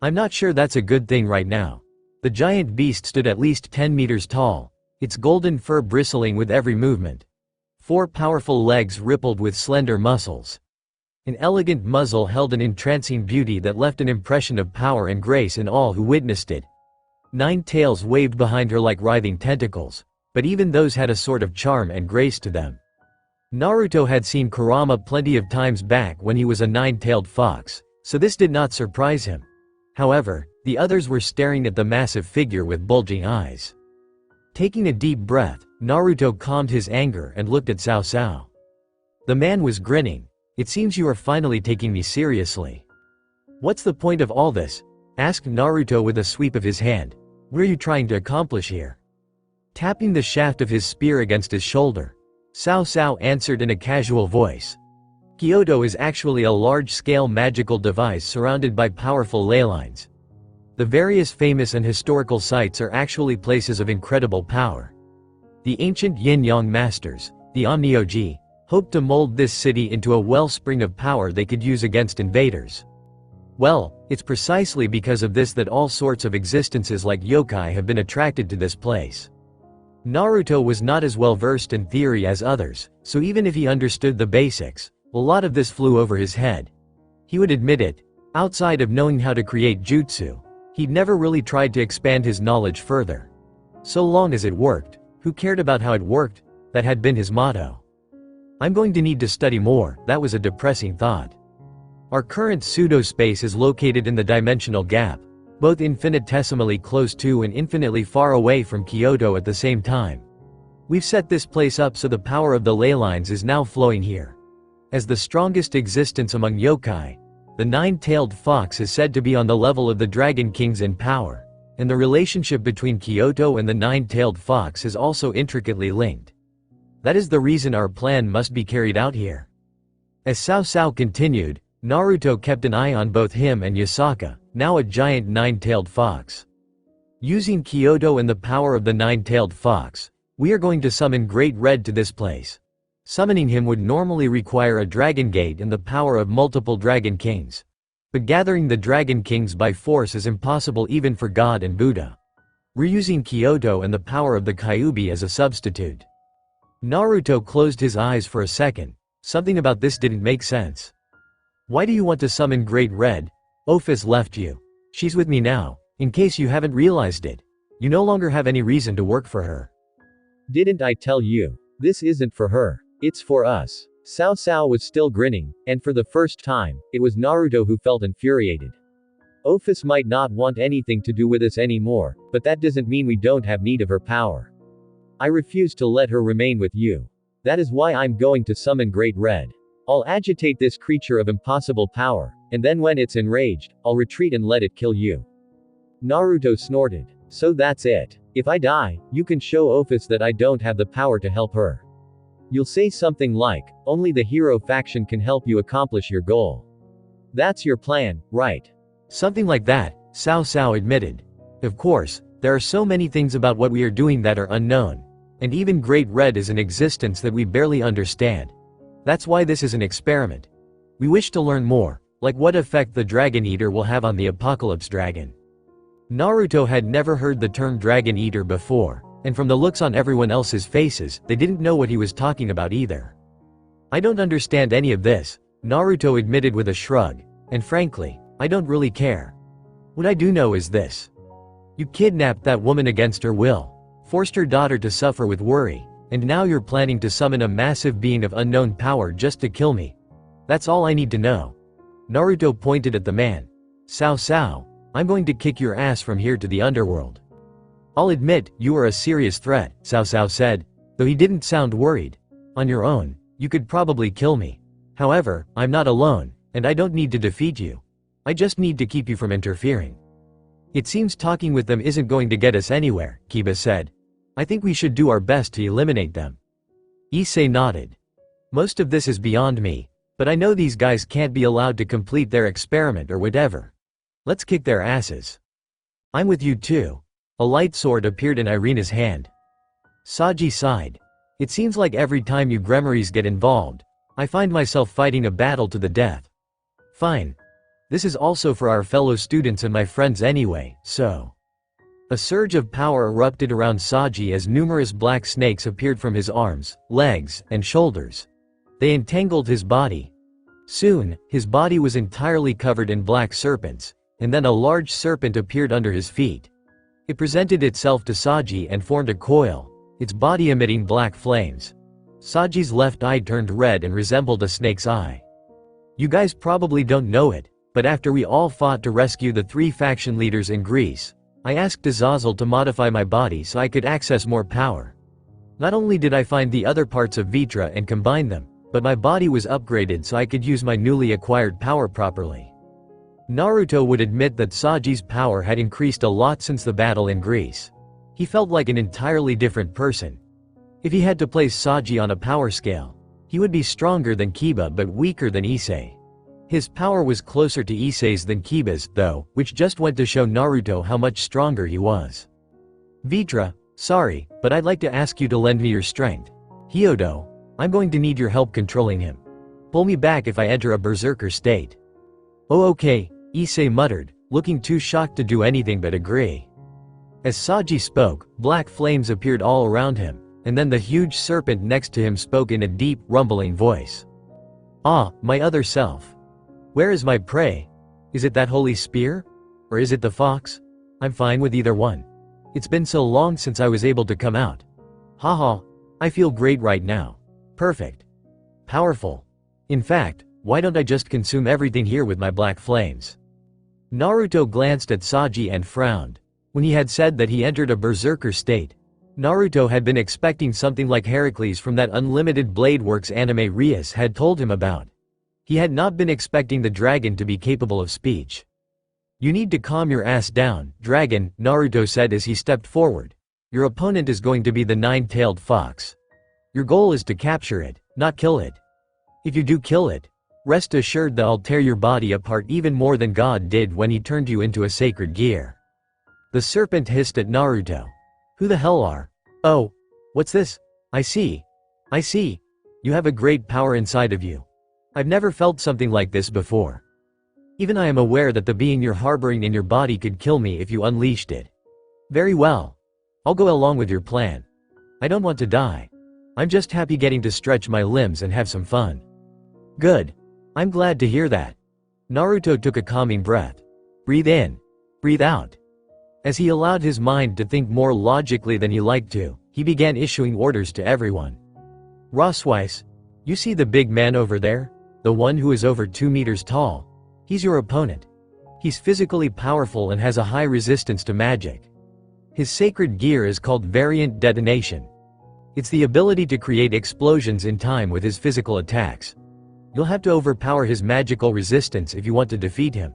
I'm not sure that's a good thing right now." The giant beast stood at least 10 meters tall, its golden fur bristling with every movement. 4 powerful legs rippled with slender muscles. An elegant muzzle held an entrancing beauty that left an impression of power and grace in all who witnessed it. 9 tails waved behind her like writhing tentacles, but even those had a sort of charm and grace to them. Naruto had seen Kurama plenty of times back when he was a 9-tailed fox, so this did not surprise him. However, the others were staring at the massive figure with bulging eyes. Taking a deep breath, Naruto calmed his anger and looked at Cao Cao. The man was grinning. "It seems you are finally taking me seriously." "What's the point of all this?" asked Naruto with a sweep of his hand. What are you trying to accomplish here? Tapping the shaft of his spear against his shoulder, Cao Cao answered in a casual voice. Kyoto is actually a large-scale magical device surrounded by powerful ley lines. The various famous and historical sites are actually places of incredible power. The ancient Yin-Yang masters, the Omnioji, hoped to mold this city into a wellspring of power they could use against invaders. Well, it's precisely because of this that all sorts of existences like yokai have been attracted to this place. Naruto was not as well versed in theory as others, so even if he understood the basics, a lot of this flew over his head. He would admit it. Outside of knowing how to create jutsu, he'd never really tried to expand his knowledge further. So long as it worked, who cared about how it worked? That had been his motto. I'm going to need to study more, that was a depressing thought. Our current pseudo-space is located in the dimensional gap, both infinitesimally close to and infinitely far away from Kyoto at the same time. We've set this place up so the power of the ley lines is now flowing here. As the strongest existence among yokai, the nine-tailed fox is said to be on the level of the Dragon Kings in power, and the relationship between Kyoto and the nine-tailed fox is also intricately linked. That is the reason our plan must be carried out here. As Cao Cao continued, Naruto kept an eye on both him and Yasaka, now a giant nine-tailed fox. Using Kyoto and the power of the nine-tailed fox, we are going to summon Great Red to this place. Summoning him would normally require a Dragon Gate and the power of multiple Dragon Kings. But gathering the Dragon Kings by force is impossible even for God and Buddha. We're using Kyoto and the power of the Kyuubi as a substitute. Naruto closed his eyes for a second. Something about this didn't make sense. Why do you want to summon Great Red? Ophice left you. She's with me now, in case you haven't realized it. You no longer have any reason to work for her. Didn't I tell you? This isn't for her. It's for us. Cao Cao was still grinning, and for the first time, it was Naruto who felt infuriated. Ophice might not want anything to do with us anymore, but that doesn't mean we don't have need of her power. I refuse to let her remain with you. That is why I'm going to summon Great Red. I'll agitate this creature of impossible power, and then when it's enraged, I'll retreat and let it kill you. Naruto snorted. So that's it. If I die, you can show Ophice that I don't have the power to help her. You'll say something like, only the hero faction can help you accomplish your goal. That's your plan, right? Something like that, Cao Cao admitted. Of course, there are so many things about what we are doing that are unknown. And even Great Red is an existence that we barely understand. That's why this is an experiment. We wish to learn more, like what effect the Dragon Eater will have on the Apocalypse Dragon. Naruto had never heard the term Dragon Eater before, and from the looks on everyone else's faces, they didn't know what he was talking about either. I don't understand any of this, Naruto admitted with a shrug, and frankly, I don't really care. What I do know is this. You kidnapped that woman against her will, forced her daughter to suffer with worry, and now you're planning to summon a massive being of unknown power just to kill me. That's all I need to know. Naruto pointed at the man. Cao Cao, I'm going to kick your ass from here to the underworld. I'll admit, you are a serious threat, Cao Cao said, though he didn't sound worried. On your own, you could probably kill me. However, I'm not alone, and I don't need to defeat you. I just need to keep you from interfering. It seems talking with them isn't going to get us anywhere, Kiba said. I think we should do our best to eliminate them. Issei nodded. Most of this is beyond me, but I know these guys can't be allowed to complete their experiment or whatever. Let's kick their asses. I'm with you too. A light sword appeared in Irina's hand. Saji sighed. It seems like every time you Gremories get involved, I find myself fighting a battle to the death. Fine. This is also for our fellow students and my friends anyway, so. A surge of power erupted around Saji as numerous black snakes appeared from his arms, legs, and shoulders. They entangled his body. Soon, his body was entirely covered in black serpents, and then a large serpent appeared under his feet. It presented itself to Saji and formed a coil, its body emitting black flames. Saji's left eye turned red and resembled a snake's eye. You guys probably don't know it, but after we all fought to rescue the 3 faction leaders in Greece, I asked Azazel to modify my body so I could access more power. Not only did I find the other parts of Vitra and combine them, but my body was upgraded so I could use my newly acquired power properly. Naruto would admit that Saji's power had increased a lot since the battle in Greece. He felt like an entirely different person. If he had to place Saji on a power scale, he would be stronger than Kiba but weaker than Issei. His power was closer to Issei's than Kiba's, though, which just went to show Naruto how much stronger he was. Vitra, sorry, but I'd like to ask you to lend me your strength. Hyodo, I'm going to need your help controlling him. Pull me back if I enter a berserker state. Oh okay, Issei muttered, looking too shocked to do anything but agree. As Saji spoke, black flames appeared all around him, and then the huge serpent next to him spoke in a deep, rumbling voice. Ah, my other self. Where is my prey? Is it that holy spear? Or is it the fox? I'm fine with either one. It's been so long since I was able to come out. Haha, I feel great right now. Perfect. Powerful. In fact, why don't I just consume everything here with my black flames? Naruto glanced at Saji and frowned. When he had said that he entered a berserker state, Naruto had been expecting something like Heracles from that Unlimited Blade Works anime Rias had told him about. He had not been expecting the dragon to be capable of speech. You need to calm your ass down, dragon, Naruto said as he stepped forward. Your opponent is going to be the nine-tailed fox. Your goal is to capture it, not kill it. If you do kill it, rest assured that I'll tear your body apart even more than God did when he turned you into a sacred gear. The serpent hissed at Naruto. Who the hell are? Oh, what's this? I see. You have a great power inside of you. I've never felt something like this before. Even I am aware that the being you're harboring in your body could kill me if you unleashed it. Very well. I'll go along with your plan. I don't want to die. I'm just happy getting to stretch my limbs and have some fun. Good. I'm glad to hear that. Naruto took a calming breath. Breathe in. Breathe out. As he allowed his mind to think more logically than he liked to, he began issuing orders to everyone. Rossweiss, you see the big man over there? The one who is over 2 meters tall? He's your opponent. He's physically powerful and has a high resistance to magic. His sacred gear is called Variant Detonation. It's the ability to create explosions in time with his physical attacks. You'll have to overpower his magical resistance if you want to defeat him.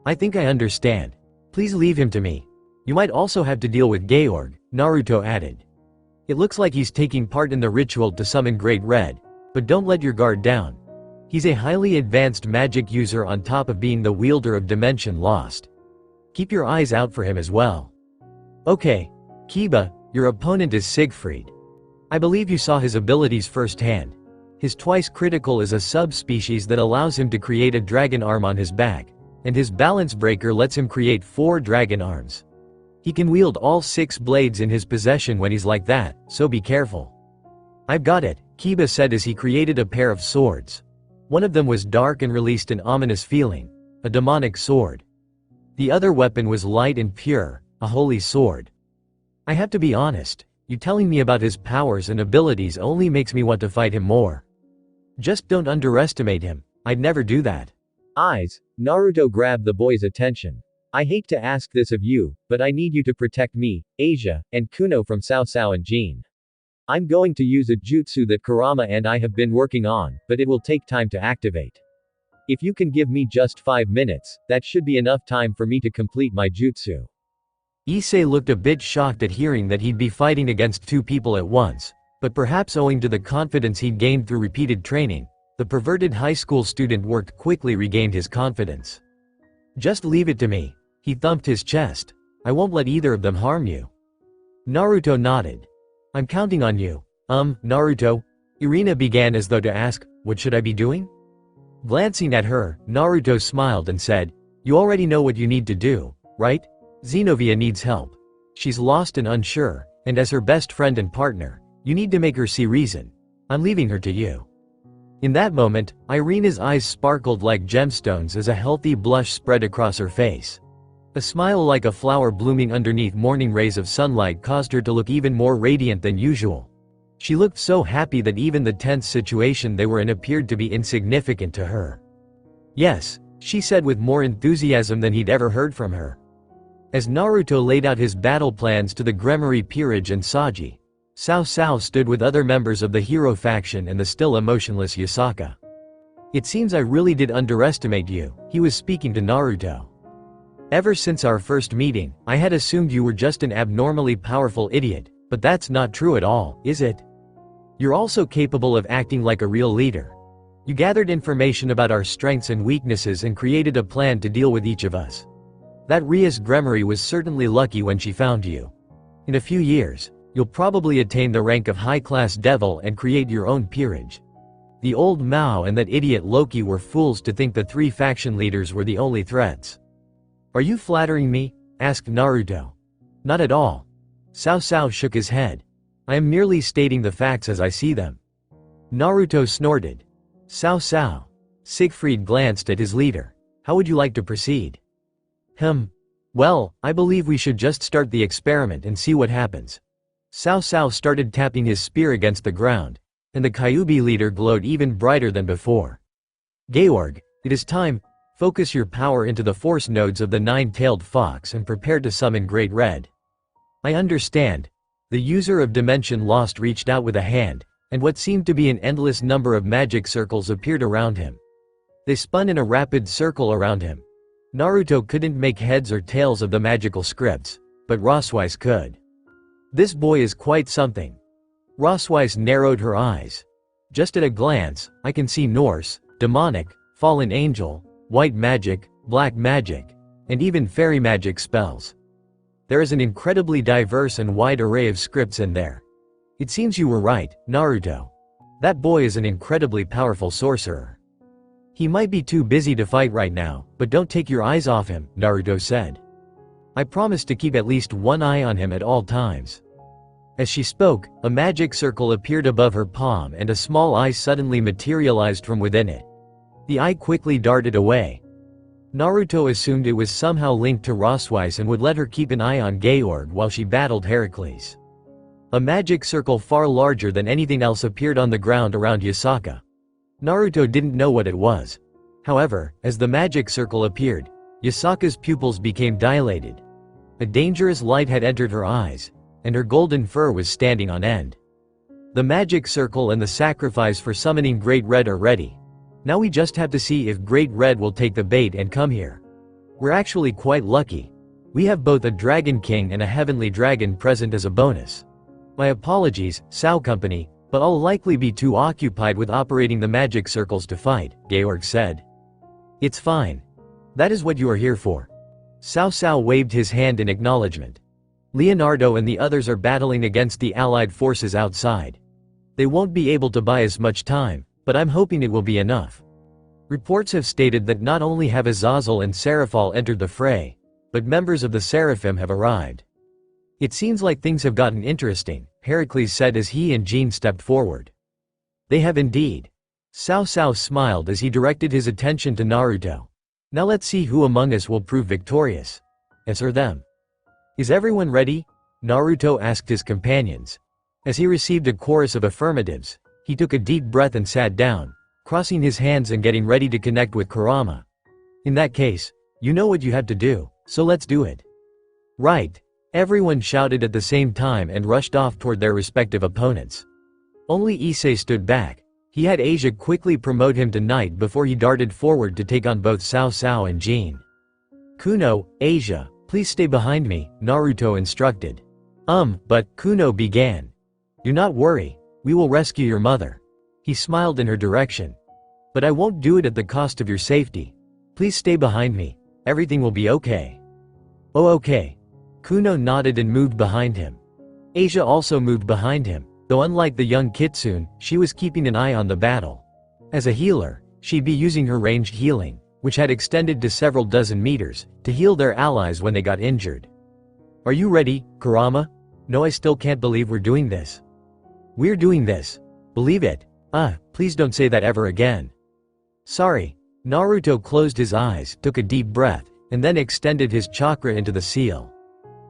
I think I understand. Please leave him to me. You might also have to deal with Georg, Naruto added. It looks like he's taking part in the ritual to summon Great Red, but don't let your guard down. He's a highly advanced magic user on top of being the wielder of Dimension Lost. Keep your eyes out for him as well. Okay. Kiba, your opponent is Siegfried. I believe you saw his abilities firsthand. His twice critical is a subspecies that allows him to create a dragon arm on his back, and his balance breaker lets him create 4 dragon arms. He can wield all 6 blades in his possession when he's like that, so be careful. I've got it, Kiba said as he created a pair of swords. One of them was dark and released an ominous feeling, a demonic sword. The other weapon was light and pure, a holy sword. I have to be honest, you telling me about his powers and abilities only makes me want to fight him more. Just don't underestimate him, I'd never do that. Eyes, Naruto grabbed the boy's attention. I hate to ask this of you, but I need you to protect me, Asia, and Kuno from Sao and Jean. I'm going to use a jutsu that Kurama and I have been working on, but it will take time to activate. If you can give me just 5 minutes, that should be enough time for me to complete my jutsu. Issei looked a bit shocked at hearing that he'd be fighting against 2 people at once, but perhaps owing to the confidence he'd gained through repeated training, the perverted high school student worked quickly regained his confidence. Just leave it to me. He thumped his chest. I won't let either of them harm you. Naruto nodded. I'm counting on you. Naruto? Irina began as though to ask, what should I be doing? Glancing at her, Naruto smiled and said, you already know what you need to do, right? Xenovia needs help. She's lost and unsure, and as her best friend and partner, you need to make her see reason. I'm leaving her to you. In that moment, Irina's eyes sparkled like gemstones as a healthy blush spread across her face. A smile like a flower blooming underneath morning rays of sunlight caused her to look even more radiant than usual. She looked so happy that even the tense situation they were in appeared to be insignificant to her. Yes, she said with more enthusiasm than he'd ever heard from her. As Naruto laid out his battle plans to the Gremory peerage and Saji, Sao stood with other members of the hero faction and the still emotionless Yasaka. It seems I really did underestimate you, he was speaking to Naruto. Ever since our first meeting, I had assumed you were just an abnormally powerful idiot, but that's not true at all, is it? You're also capable of acting like a real leader. You gathered information about our strengths and weaknesses and created a plan to deal with each of us. That Rias Gremory was certainly lucky when she found you. In a few years, you'll probably attain the rank of high-class devil and create your own peerage. The old Mao and that idiot Loki were fools to think the 3 faction leaders were the only threats. Are you flattering me? Asked Naruto. Not at all. Cao Cao shook his head. I am merely stating the facts as I see them. Naruto snorted. Cao Cao. Siegfried glanced at his leader. How would you like to proceed? Well, I believe we should just start the experiment and see what happens. Cao Cao started tapping his spear against the ground, and the Kyuubi leader glowed even brighter than before. Georg, it is time. Focus your power into the force nodes of the 9-tailed fox and prepare to summon Great Red. I understand. The user of Dimension Lost reached out with a hand, and what seemed to be an endless number of magic circles appeared around him. They spun in a rapid circle around him. Naruto couldn't make heads or tails of the magical scripts, but Roswise could. This boy is quite something. Roswise narrowed her eyes. Just at a glance, I can see Norse, demonic, fallen angel, white magic, black magic, and even fairy magic spells. There is an incredibly diverse and wide array of scripts in there. It seems you were right, Naruto. That boy is an incredibly powerful sorcerer. He might be too busy to fight right now, but don't take your eyes off him, Naruto said. I promise to keep at least one eye on him at all times. As she spoke, a magic circle appeared above her palm and a small eye suddenly materialized from within it. The eye quickly darted away. Naruto assumed it was somehow linked to Roswise and would let her keep an eye on Georg while she battled Heracles. A magic circle far larger than anything else appeared on the ground around Yasaka. Naruto didn't know what it was. However, as the magic circle appeared, Yasaka's pupils became dilated. A dangerous light had entered her eyes, and her golden fur was standing on end. The magic circle and the sacrifice for summoning Great Red are ready. Now we just have to see if Great Red will take the bait and come here. We're actually quite lucky. We have both a Dragon King and a Heavenly Dragon present as a bonus. My apologies, Sao Company, but I'll likely be too occupied with operating the magic circles to fight, Georg said. It's fine. That is what you are here for. Cao Cao waved his hand in acknowledgement. Leonardo and the others are battling against the allied forces outside. They won't be able to buy us much time, but I'm hoping it will be enough. Reports have stated that not only have Azazel and Seraphal entered the fray, but members of the Seraphim have arrived. It seems like things have gotten interesting, Heracles said as he and Jean stepped forward. They have indeed. Cao Cao smiled as he directed his attention to Naruto. Now let's see who among us will prove victorious. Us or them. Is everyone ready? Naruto asked his companions. As he received a chorus of affirmatives, he took a deep breath and sat down, crossing his hands and getting ready to connect with Kurama. In that case, you know what you have to do, so let's do it. Right. Everyone shouted at the same time and rushed off toward their respective opponents. Only Issei stood back. He had Asia quickly promote him to knight before he darted forward to take on both Cao Cao and Jean. Kuno, Asia, please stay behind me, Naruto instructed. But, Kuno began. Do not worry, we will rescue your mother. He smiled in her direction. But I won't do it at the cost of your safety. Please stay behind me, everything will be okay. Oh okay. Kuno nodded and moved behind him. Asia also moved behind him, though unlike the young Kitsune, she was keeping an eye on the battle. As a healer, she'd be using her ranged healing, which had extended to several dozen meters, to heal their allies when they got injured. Are you ready, Kurama? No, I still can't believe we're doing this. We're doing this. Believe it. Please don't say that ever again. Sorry. Naruto closed his eyes, took a deep breath, and then extended his chakra into the seal.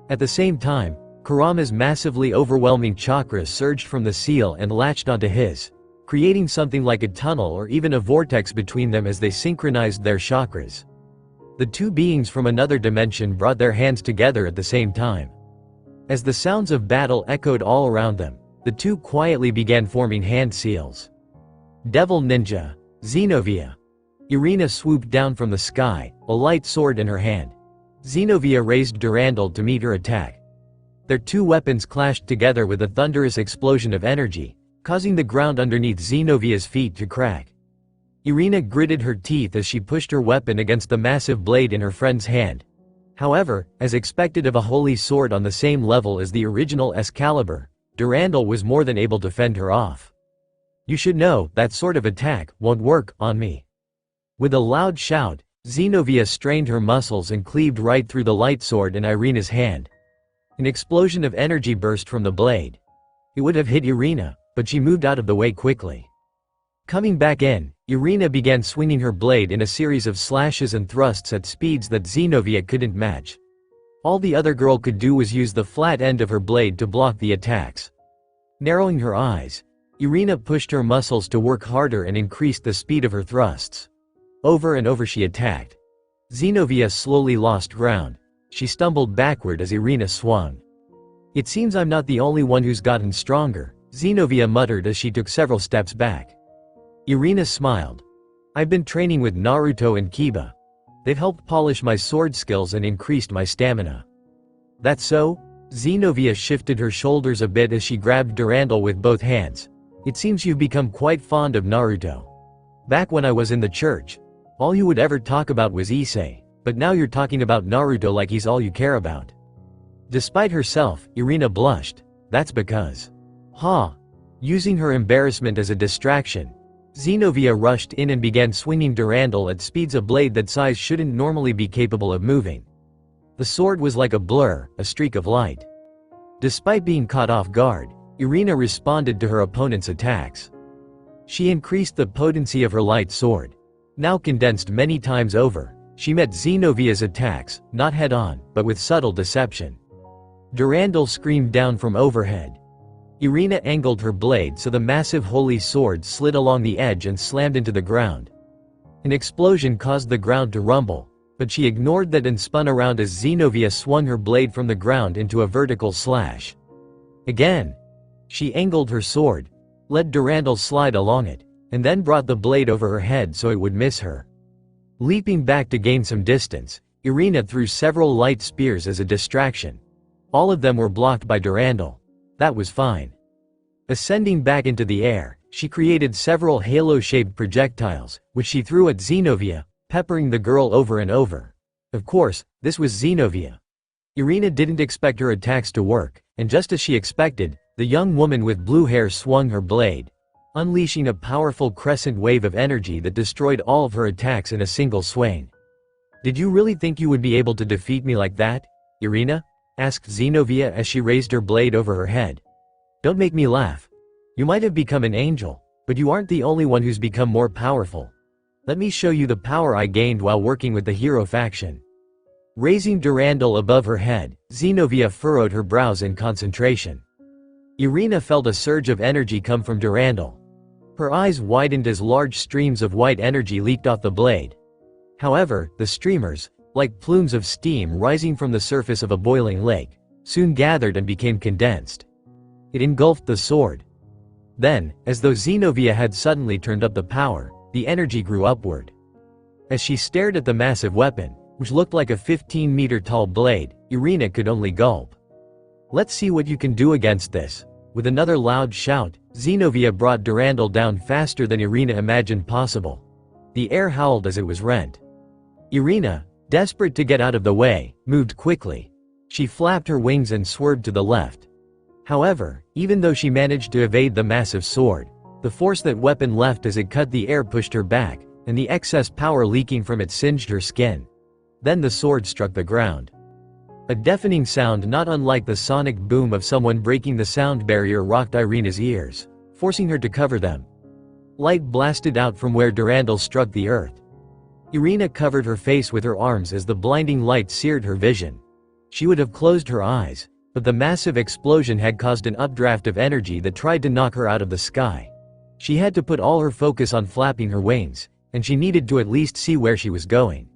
At the same time, Kurama's massively overwhelming chakra surged from the seal and latched onto his, creating something like a tunnel or even a vortex between them as they synchronized their chakras. The two beings from another dimension brought their hands together at the same time. As the sounds of battle echoed all around them, the two quietly began forming hand seals. Devil Ninja, Xenovia. Irina swooped down from the sky, a light sword in her hand. Xenovia raised Durandal to meet her attack. Their two weapons clashed together with a thunderous explosion of energy, causing the ground underneath Xenovia's feet to crack. Irina gritted her teeth as she pushed her weapon against the massive blade in her friend's hand. However, as expected of a holy sword on the same level as the original Excalibur, Durandal was more than able to fend her off. "You should know, that sort of attack won't work on me." With a loud shout, Xenovia strained her muscles and cleaved right through the light sword in Irina's hand. An explosion of energy burst from the blade. It would have hit Irina, but she moved out of the way quickly. Coming back in, Irina began swinging her blade in a series of slashes and thrusts at speeds that Xenovia couldn't match. All the other girl could do was use the flat end of her blade to block the attacks. Narrowing her eyes, Irina pushed her muscles to work harder and increased the speed of her thrusts. Over and over she attacked. Xenovia slowly lost ground. She stumbled backward as Irina swung. "It seems I'm not the only one who's gotten stronger," Xenovia muttered as she took several steps back. Irina smiled. "I've been training with Naruto and Kiba. They've helped polish my sword skills and increased my stamina." "That's so?" Xenovia shifted her shoulders a bit as she grabbed Durandal with both hands. "It seems you've become quite fond of Naruto. Back when I was in the church, all you would ever talk about was Issei, but now you're talking about Naruto like he's all you care about." Despite herself, Irina blushed. "That's because..." Using her embarrassment as a distraction, Xenovia rushed in and began swinging Durandal at speeds a blade that size shouldn't normally be capable of moving. The sword was like a blur, a streak of light. Despite being caught off guard, Irina responded to her opponent's attacks. She increased the potency of her light sword. Now condensed many times over, she met Xenovia's attacks, not head-on, but with subtle deception. Durandal screamed down from overhead. Irina angled her blade so the massive holy sword slid along the edge and slammed into the ground. An explosion caused the ground to rumble, but she ignored that and spun around as Xenovia swung her blade from the ground into a vertical slash. Again, she angled her sword, let Durandal slide along it, and then brought the blade over her head so it would miss her. Leaping back to gain some distance, Irina threw several light spears as a distraction. All of them were blocked by Durandal. That was fine. Ascending back into the air, she created several halo-shaped projectiles, which she threw at Xenovia, peppering the girl over and over. Of course, this was Xenovia. Irina didn't expect her attacks to work, and just as she expected, the young woman with blue hair swung her blade, unleashing a powerful crescent wave of energy that destroyed all of her attacks in a single swing. "Did you really think you would be able to defeat me like that, Irina?" asked Xenovia as she raised her blade over her head. "Don't make me laugh. You might have become an angel, but you aren't the only one who's become more powerful. Let me show you the power I gained while working with the hero faction." Raising Durandal above her head, Xenovia furrowed her brows in concentration. Irina felt a surge of energy come from Durandal. Her eyes widened as large streams of white energy leaked off the blade. However, the streamers, like plumes of steam rising from the surface of a boiling lake, soon gathered and became condensed. It engulfed the sword. Then, as though Xenovia had suddenly turned up the power, the energy grew upward. As she stared at the massive weapon, which looked like a 15-meter-tall blade, Irina could only gulp. "Let's see what you can do against this." With another loud shout, Xenovia brought Durandal down faster than Irina imagined possible. The air howled as it was rent. Irina, desperate to get out of the way, moved quickly. She flapped her wings and swerved to the left. However, even though she managed to evade the massive sword, the force that weapon left as it cut the air pushed her back, and the excess power leaking from it singed her skin. Then the sword struck the ground. A deafening sound not unlike the sonic boom of someone breaking the sound barrier rocked Irina's ears, forcing her to cover them. Light blasted out from where Durandal struck the earth. Irina covered her face with her arms as the blinding light seared her vision. She would have closed her eyes, but the massive explosion had caused an updraft of energy that tried to knock her out of the sky. She had to put all her focus on flapping her wings, and she needed to at least see where she was going.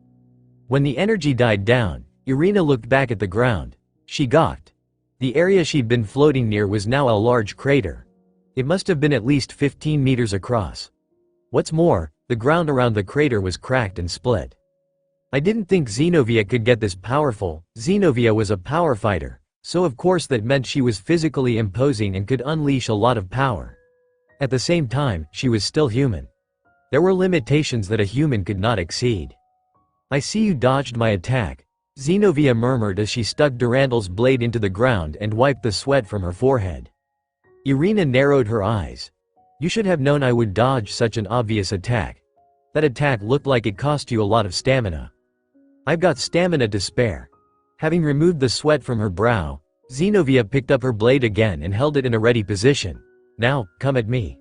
When the energy died down, Irina looked back at the ground. She gawked. The area she'd been floating near was now a large crater. It must have been at least 15 meters across. What's more, The ground around the crater was cracked and split. I didn't think Xenovia could get this powerful. Xenovia was a power fighter, so of course that meant she was physically imposing and could unleash a lot of power. At the same time, she was still human. There were limitations that a human could not exceed. I see you dodged my attack, Xenovia murmured as she stuck Durandal's blade into the ground and wiped the sweat from her forehead. Irina narrowed her eyes. You should have known I would dodge such an obvious attack. That attack looked like it cost you a lot of stamina. I've got stamina to spare. Having removed the sweat from her brow, Xenovia picked up her blade again and held it in a ready position. Now, come at me.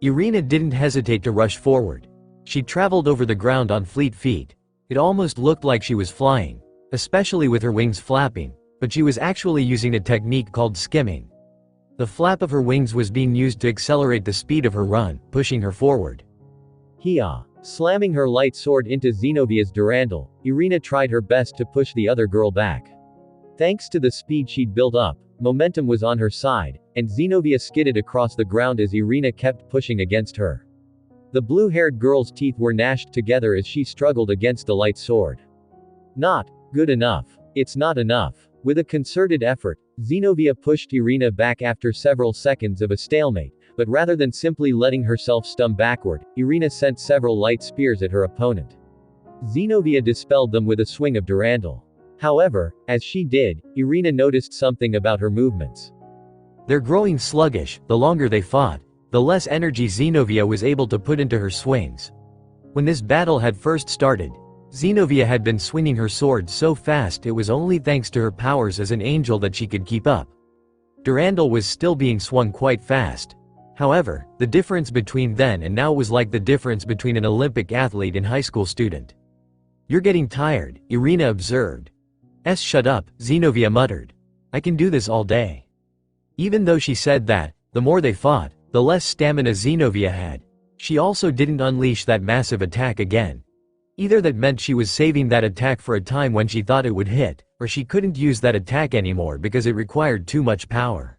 Irina didn't hesitate to rush forward. She traveled over the ground on fleet feet. It almost looked like she was flying, especially with her wings flapping, but she was actually using a technique called skimming. The flap of her wings was being used to accelerate the speed of her run, pushing her forward. Hiya! Slamming her light sword into Xenovia's Durandal, Irina tried her best to push the other girl back. Thanks to the speed she'd built up, momentum was on her side, and Xenovia skidded across the ground as Irina kept pushing against her. The blue-haired girl's teeth were gnashed together as she struggled against the light sword. Not good enough. It's not enough. With a concerted effort, Xenovia pushed Irina back after several seconds of a stalemate, but rather than simply letting herself stumble backward, Irina sent several light spears at her opponent. Xenovia dispelled them with a swing of Durandal. However, as she did, Irina noticed something about her movements. They're growing sluggish. The longer they fought, the less energy Xenovia was able to put into her swings. When this battle had first started, Xenovia had been swinging her sword so fast it was only thanks to her powers as an angel that she could keep up. Durandal was still being swung quite fast. However, the difference between then and now was like the difference between an Olympic athlete and high school student. You're getting tired, Irina observed. Shut up, Xenovia muttered. I can do this all day. Even though she said that, the more they fought, the less stamina Xenovia had. She also didn't unleash that massive attack again. Either that meant she was saving that attack for a time when she thought it would hit, or she couldn't use that attack anymore because it required too much power.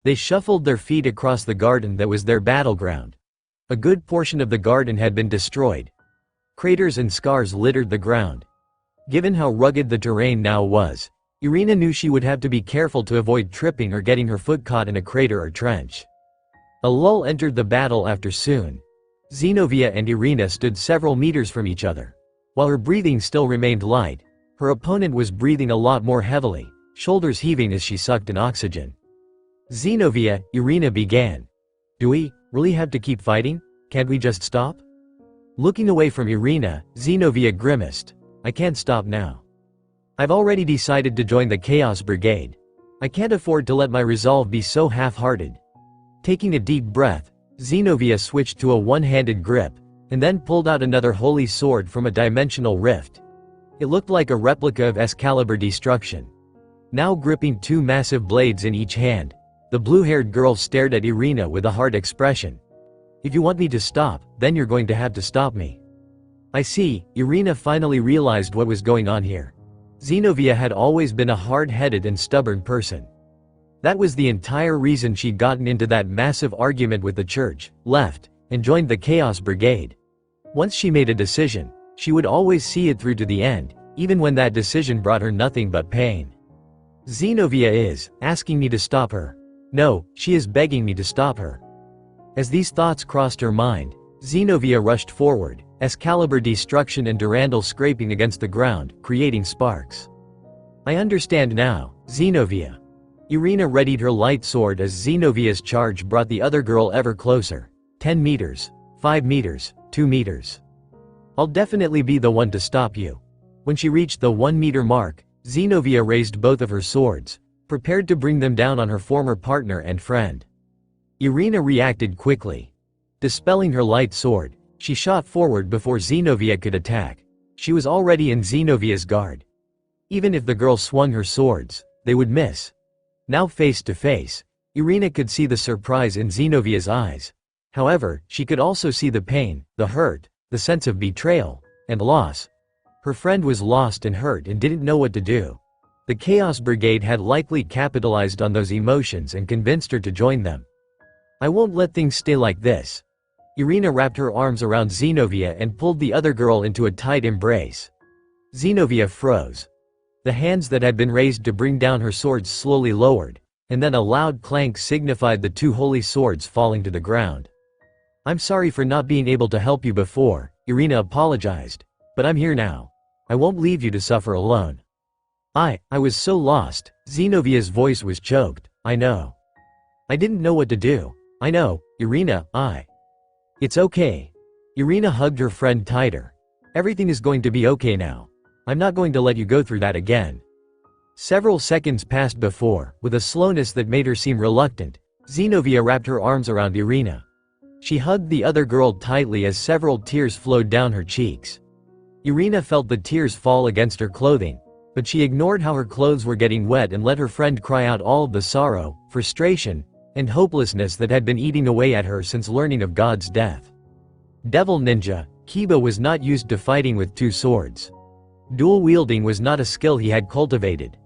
They shuffled their feet across the garden that was their battleground. A good portion of the garden had been destroyed. Craters and scars littered the ground. Given how rugged the terrain now was, Irina knew she would have to be careful to avoid tripping or getting her foot caught in a crater or trench. A lull entered the battle after soon. Xenovia and Irina stood several meters from each other. While her breathing still remained light, her opponent was breathing a lot more heavily, shoulders heaving as she sucked in oxygen. Xenovia, Irina began. Do we really have to keep fighting? Can't we just stop? Looking away from Irina, Xenovia grimaced. I can't stop now. I've already decided to join the Chaos Brigade. I can't afford to let my resolve be so half-hearted. Taking a deep breath, Xenovia switched to a one-handed grip, and then pulled out another holy sword from a dimensional rift. It looked like a replica of Excalibur Destruction. Now gripping two massive blades in each hand, the blue-haired girl stared at Irina with a hard expression. If you want me to stop, then you're going to have to stop me. I see, Irina finally realized what was going on here. Xenovia had always been a hard-headed and stubborn person. That was the entire reason she'd gotten into that massive argument with the church, left, and joined the Chaos Brigade. Once she made a decision, she would always see it through to the end, even when that decision brought her nothing but pain. Xenovia is asking me to stop her. No, she is begging me to stop her. As these thoughts crossed her mind, Xenovia rushed forward, Excalibur Destruction and Durandal scraping against the ground, creating sparks. I understand now, Xenovia. Irina readied her light sword as Xenovia's charge brought the other girl ever closer. 10 meters, 5 meters, 2 meters. I'll definitely be the one to stop you. When she reached the 1 meter mark, Xenovia raised both of her swords, prepared to bring them down on her former partner and friend. Irina reacted quickly. Dispelling her light sword, she shot forward before Xenovia could attack. She was already in Xenovia's guard. Even if the girl swung her swords, they would miss. Now face to face, Irina could see the surprise in Xenovia's eyes. However, she could also see the pain, the hurt, the sense of betrayal, and loss. Her friend was lost and hurt and didn't know what to do. The Chaos Brigade had likely capitalized on those emotions and convinced her to join them. I won't let things stay like this. Irina wrapped her arms around Zenobia and pulled the other girl into a tight embrace. Zenobia froze. The hands that had been raised to bring down her swords slowly lowered, and then a loud clank signified the two holy swords falling to the ground. "I'm sorry for not being able to help you before," Irina apologized. "But I'm here now. I won't leave you to suffer alone." I was so lost." Zenovia's voice was choked. "I know. I didn't know what to do. I know, Irina, It's okay." Irina hugged her friend tighter. "Everything is going to be okay now. I'm not going to let you go through that again." Several seconds passed before, with a slowness that made her seem reluctant, Zenovia wrapped her arms around Irina. She hugged the other girl tightly as several tears flowed down her cheeks. Irina felt the tears fall against her clothing, but she ignored how her clothes were getting wet and let her friend cry out all of the sorrow, frustration, and hopelessness that had been eating away at her since learning of God's death. Devil Ninja, Kiba was not used to fighting with two swords. Dual wielding was not a skill he had cultivated.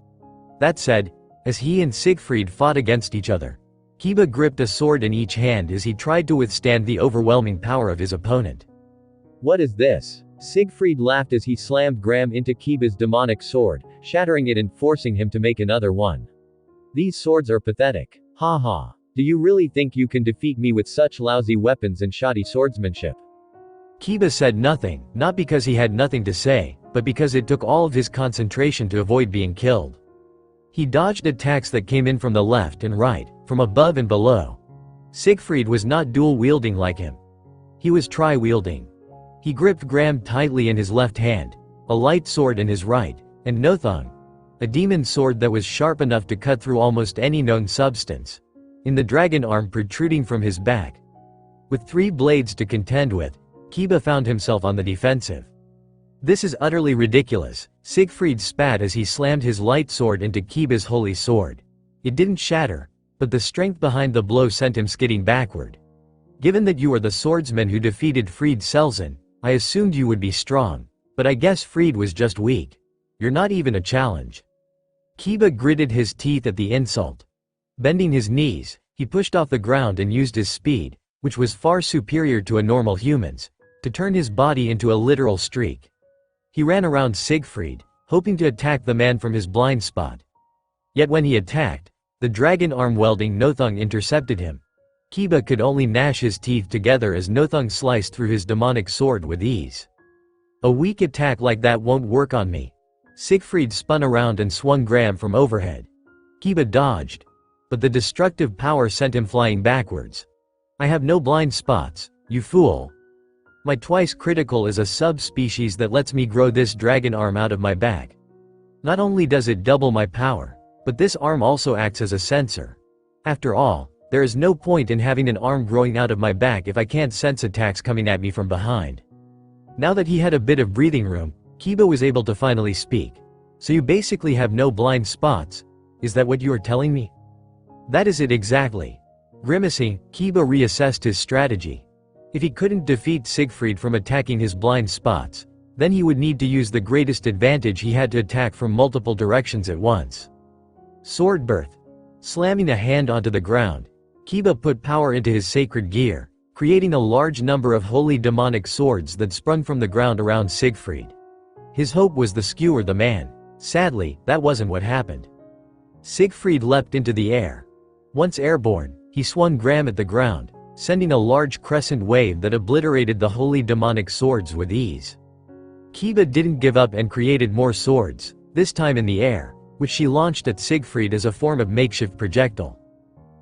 That said, as he and Siegfried fought against each other, Kiba gripped a sword in each hand as he tried to withstand the overwhelming power of his opponent. "What is this?" Siegfried laughed as he slammed Graham into Kiba's demonic sword, shattering it and forcing him to make another one. "These swords are pathetic. Ha ha. Do you really think you can defeat me with such lousy weapons and shoddy swordsmanship?" Kiba said nothing, not because he had nothing to say, but because it took all of his concentration to avoid being killed. He dodged attacks that came in from the left and right, from above and below. Siegfried was not dual-wielding like him. He was tri-wielding. He gripped Graham tightly in his left hand, a light sword in his right, and Nothung, a demon sword that was sharp enough to cut through almost any known substance, in the dragon arm protruding from his back. With 3 blades to contend with, Kiba found himself on the defensive. "This is utterly ridiculous," Siegfried spat as he slammed his light sword into Kiba's holy sword. It didn't shatter, but the strength behind the blow sent him skidding backward. "Given that you are the swordsman who defeated Fried Selzen, I assumed you would be strong, but I guess Fried was just weak. You're not even a challenge." Kiba gritted his teeth at the insult. Bending his knees, he pushed off the ground and used his speed, which was far superior to a normal human's, to turn his body into a literal streak. He ran around Siegfried, hoping to attack the man from his blind spot. Yet when he attacked, the dragon arm-welding Nothung intercepted him. Kiba could only gnash his teeth together as Nothung sliced through his demonic sword with ease. "A weak attack like that won't work on me." Siegfried spun around and swung Graham from overhead. Kiba dodged, but the destructive power sent him flying backwards. "I have no blind spots, you fool. My twice critical is a subspecies that lets me grow this dragon arm out of my back. Not only does it double my power, but this arm also acts as a sensor. After all, there is no point in having an arm growing out of my back if I can't sense attacks coming at me from behind." Now that he had a bit of breathing room, Kiba was able to finally speak. "So you basically have no blind spots? Is that what you are telling me?" "That is it exactly." Grimacing, Kiba reassessed his strategy. If he couldn't defeat Siegfried from attacking his blind spots, then he would need to use the greatest advantage he had to attack from multiple directions at once. Sword birth. Slamming a hand onto the ground, Kiba put power into his sacred gear, creating a large number of holy demonic swords that sprung from the ground around Siegfried. His hope was to skewer the man. Sadly, that wasn't what happened. Siegfried leapt into the air. Once airborne, he swung Graham at the ground, sending a large crescent wave that obliterated the holy demonic swords with ease. Kiba didn't give up and created more swords, this time in the air, which she launched at Siegfried as a form of makeshift projectile.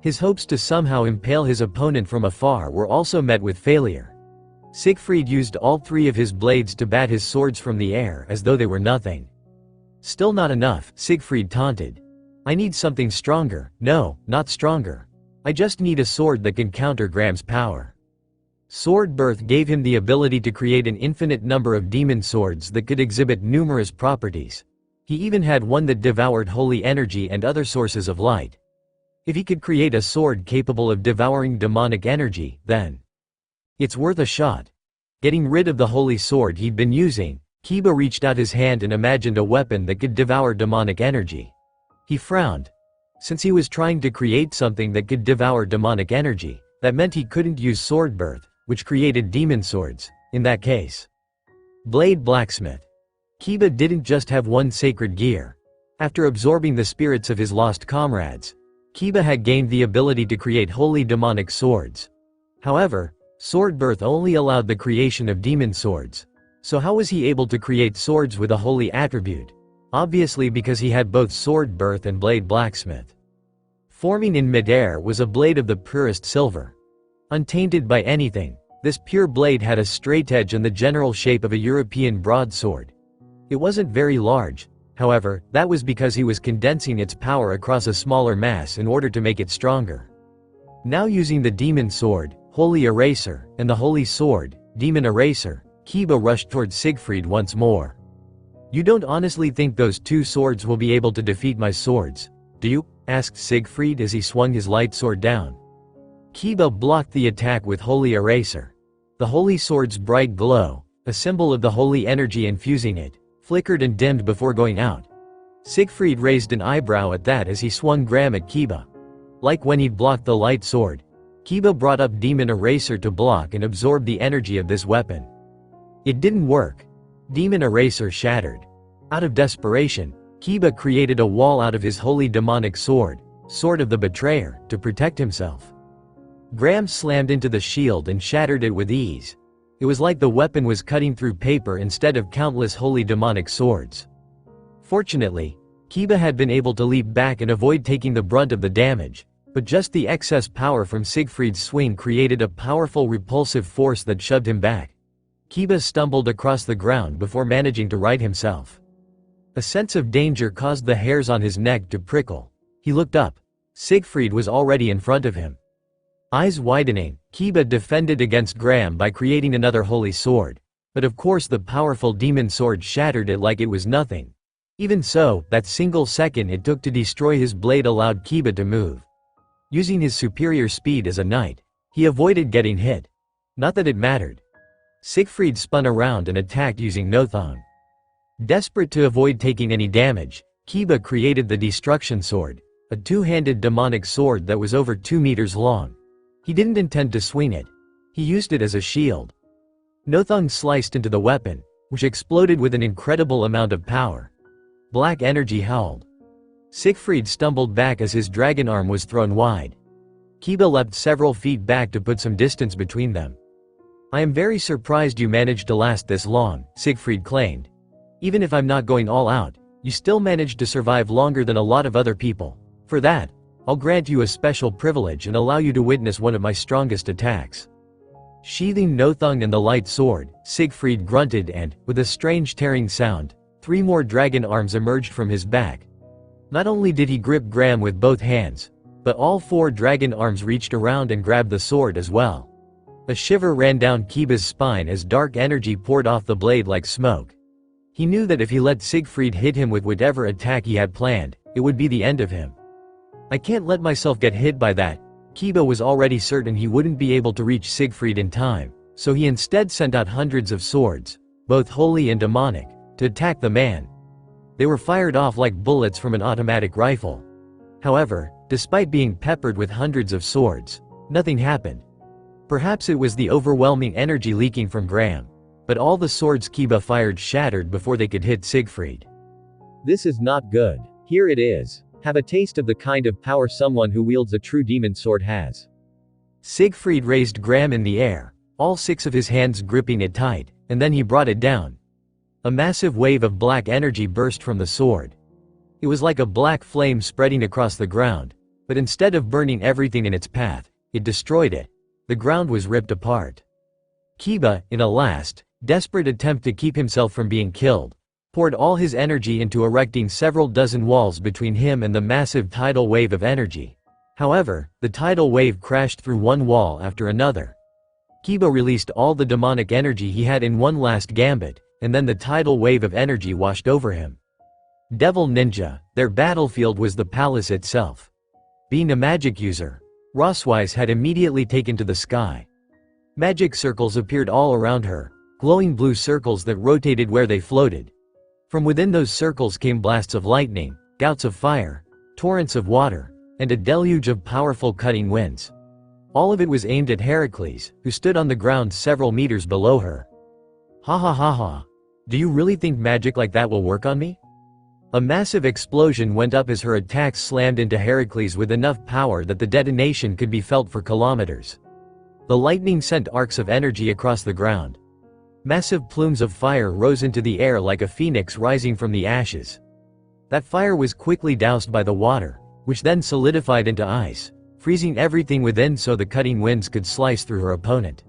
His hopes to somehow impale his opponent from afar were also met with failure. Siegfried used all 3 of his blades to bat his swords from the air as though they were nothing. "Still not enough," Siegfried taunted. "I need something stronger. No, not stronger. I just need a sword that can counter Graham's power." Sword birth gave him the ability to create an infinite number of demon swords that could exhibit numerous properties. He even had one that devoured holy energy and other sources of light. If he could create a sword capable of devouring demonic energy, then it's worth a shot. Getting rid of the holy sword he'd been using, Kiba reached out his hand and imagined a weapon that could devour demonic energy. He frowned. Since he was trying to create something that could devour demonic energy, that meant he couldn't use sword birth, which created demon swords, in that case. Blade Blacksmith. Kiba didn't just have one sacred gear. After absorbing the spirits of his lost comrades, Kiba had gained the ability to create holy demonic swords. However, sword birth only allowed the creation of demon swords. So how was he able to create swords with a holy attribute? Obviously because he had both sword birth and blade blacksmith. Forming in midair was a blade of the purest silver. Untainted by anything, this pure blade had a straight edge and the general shape of a European broadsword. It wasn't very large, however, that was because he was condensing its power across a smaller mass in order to make it stronger. Now using the demon sword, Holy Eraser, and the holy sword, Demon Eraser, Kiba rushed towards Siegfried once more. "You don't honestly think those two swords will be able to defeat my swords, do you?" asked Siegfried as he swung his light sword down. Kiba blocked the attack with Holy Eraser. The holy sword's bright glow, a symbol of the holy energy infusing it, flickered and dimmed before going out. Siegfried raised an eyebrow at that as he swung Graham at Kiba. Like when he'd blocked the light sword, Kiba brought up Demon Eraser to block and absorb the energy of this weapon. It didn't work. Demon Eraser shattered. Out of desperation, Kiba created a wall out of his holy demonic sword, Sword of the Betrayer, to protect himself. Graham slammed into the shield and shattered it with ease. It was like the weapon was cutting through paper instead of countless holy demonic swords. Fortunately, Kiba had been able to leap back and avoid taking the brunt of the damage, but just the excess power from Siegfried's swing created a powerful repulsive force that shoved him back. Kiba stumbled across the ground before managing to right himself. A sense of danger caused the hairs on his neck to prickle. He looked up. Siegfried was already in front of him. Eyes widening, Kiba defended against Graham by creating another holy sword. But of course the powerful demon sword shattered it like it was nothing. Even so, that single second it took to destroy his blade allowed Kiba to move. Using his superior speed as a knight, he avoided getting hit. Not that it mattered. Siegfried spun around and attacked using Nothong. Desperate to avoid taking any damage, Kiba created the Destruction Sword, a two-handed demonic sword that was over 2 meters long. He didn't intend to swing it. He used it as a shield. Nothong sliced into the weapon, which exploded with an incredible amount of power. Black energy howled. Siegfried stumbled back as his dragon arm was thrown wide. Kiba leapt several feet back to put some distance between them. "I am very surprised you managed to last this long," Siegfried claimed. "Even if I'm not going all out, you still managed to survive longer than a lot of other people. For that, I'll grant you a special privilege and allow you to witness one of my strongest attacks." Sheathing Nothong and the light sword, Siegfried grunted and, with a strange tearing sound, 3 more dragon arms emerged from his back. Not only did he grip Graham with both hands, but all 4 dragon arms reached around and grabbed the sword as well. A shiver ran down Kiba's spine as dark energy poured off the blade like smoke. He knew that if he let Siegfried hit him with whatever attack he had planned, it would be the end of him. "I can't let myself get hit by that." Kiba was already certain he wouldn't be able to reach Siegfried in time, so he instead sent out hundreds of swords, both holy and demonic, to attack the man. They were fired off like bullets from an automatic rifle. However, despite being peppered with hundreds of swords, nothing happened. Perhaps it was the overwhelming energy leaking from Graham, but all the swords Kiba fired shattered before they could hit Siegfried. "This is not good. Here it is. Have a taste of the kind of power someone who wields a true demon sword has." Siegfried raised Graham in the air, all 6 of his hands gripping it tight, and then he brought it down. A massive wave of black energy burst from the sword. It was like a black flame spreading across the ground, but instead of burning everything in its path, it destroyed it. The ground was ripped apart. Kiba, in a last, desperate attempt to keep himself from being killed, poured all his energy into erecting several dozen walls between him and the massive tidal wave of energy. However, the tidal wave crashed through one wall after another. Kiba released all the demonic energy he had in one last gambit, and then the tidal wave of energy washed over him. Devil Ninja, their battlefield was the palace itself. Being a magic user, Roswise had immediately taken to the sky. Magic circles appeared all around her, glowing blue circles that rotated where they floated. From within those circles came blasts of lightning, gouts of fire, torrents of water, and a deluge of powerful cutting winds. All of it was aimed at Heracles, who stood on the ground several meters below her. Ha ha ha ha. Do you really think magic like that will work on me? A massive explosion went up as her attacks slammed into Heracles with enough power that the detonation could be felt for kilometers. The lightning sent arcs of energy across the ground. Massive plumes of fire rose into the air like a phoenix rising from the ashes. That fire was quickly doused by the water, which then solidified into ice, freezing everything within so the cutting winds could slice through her opponent.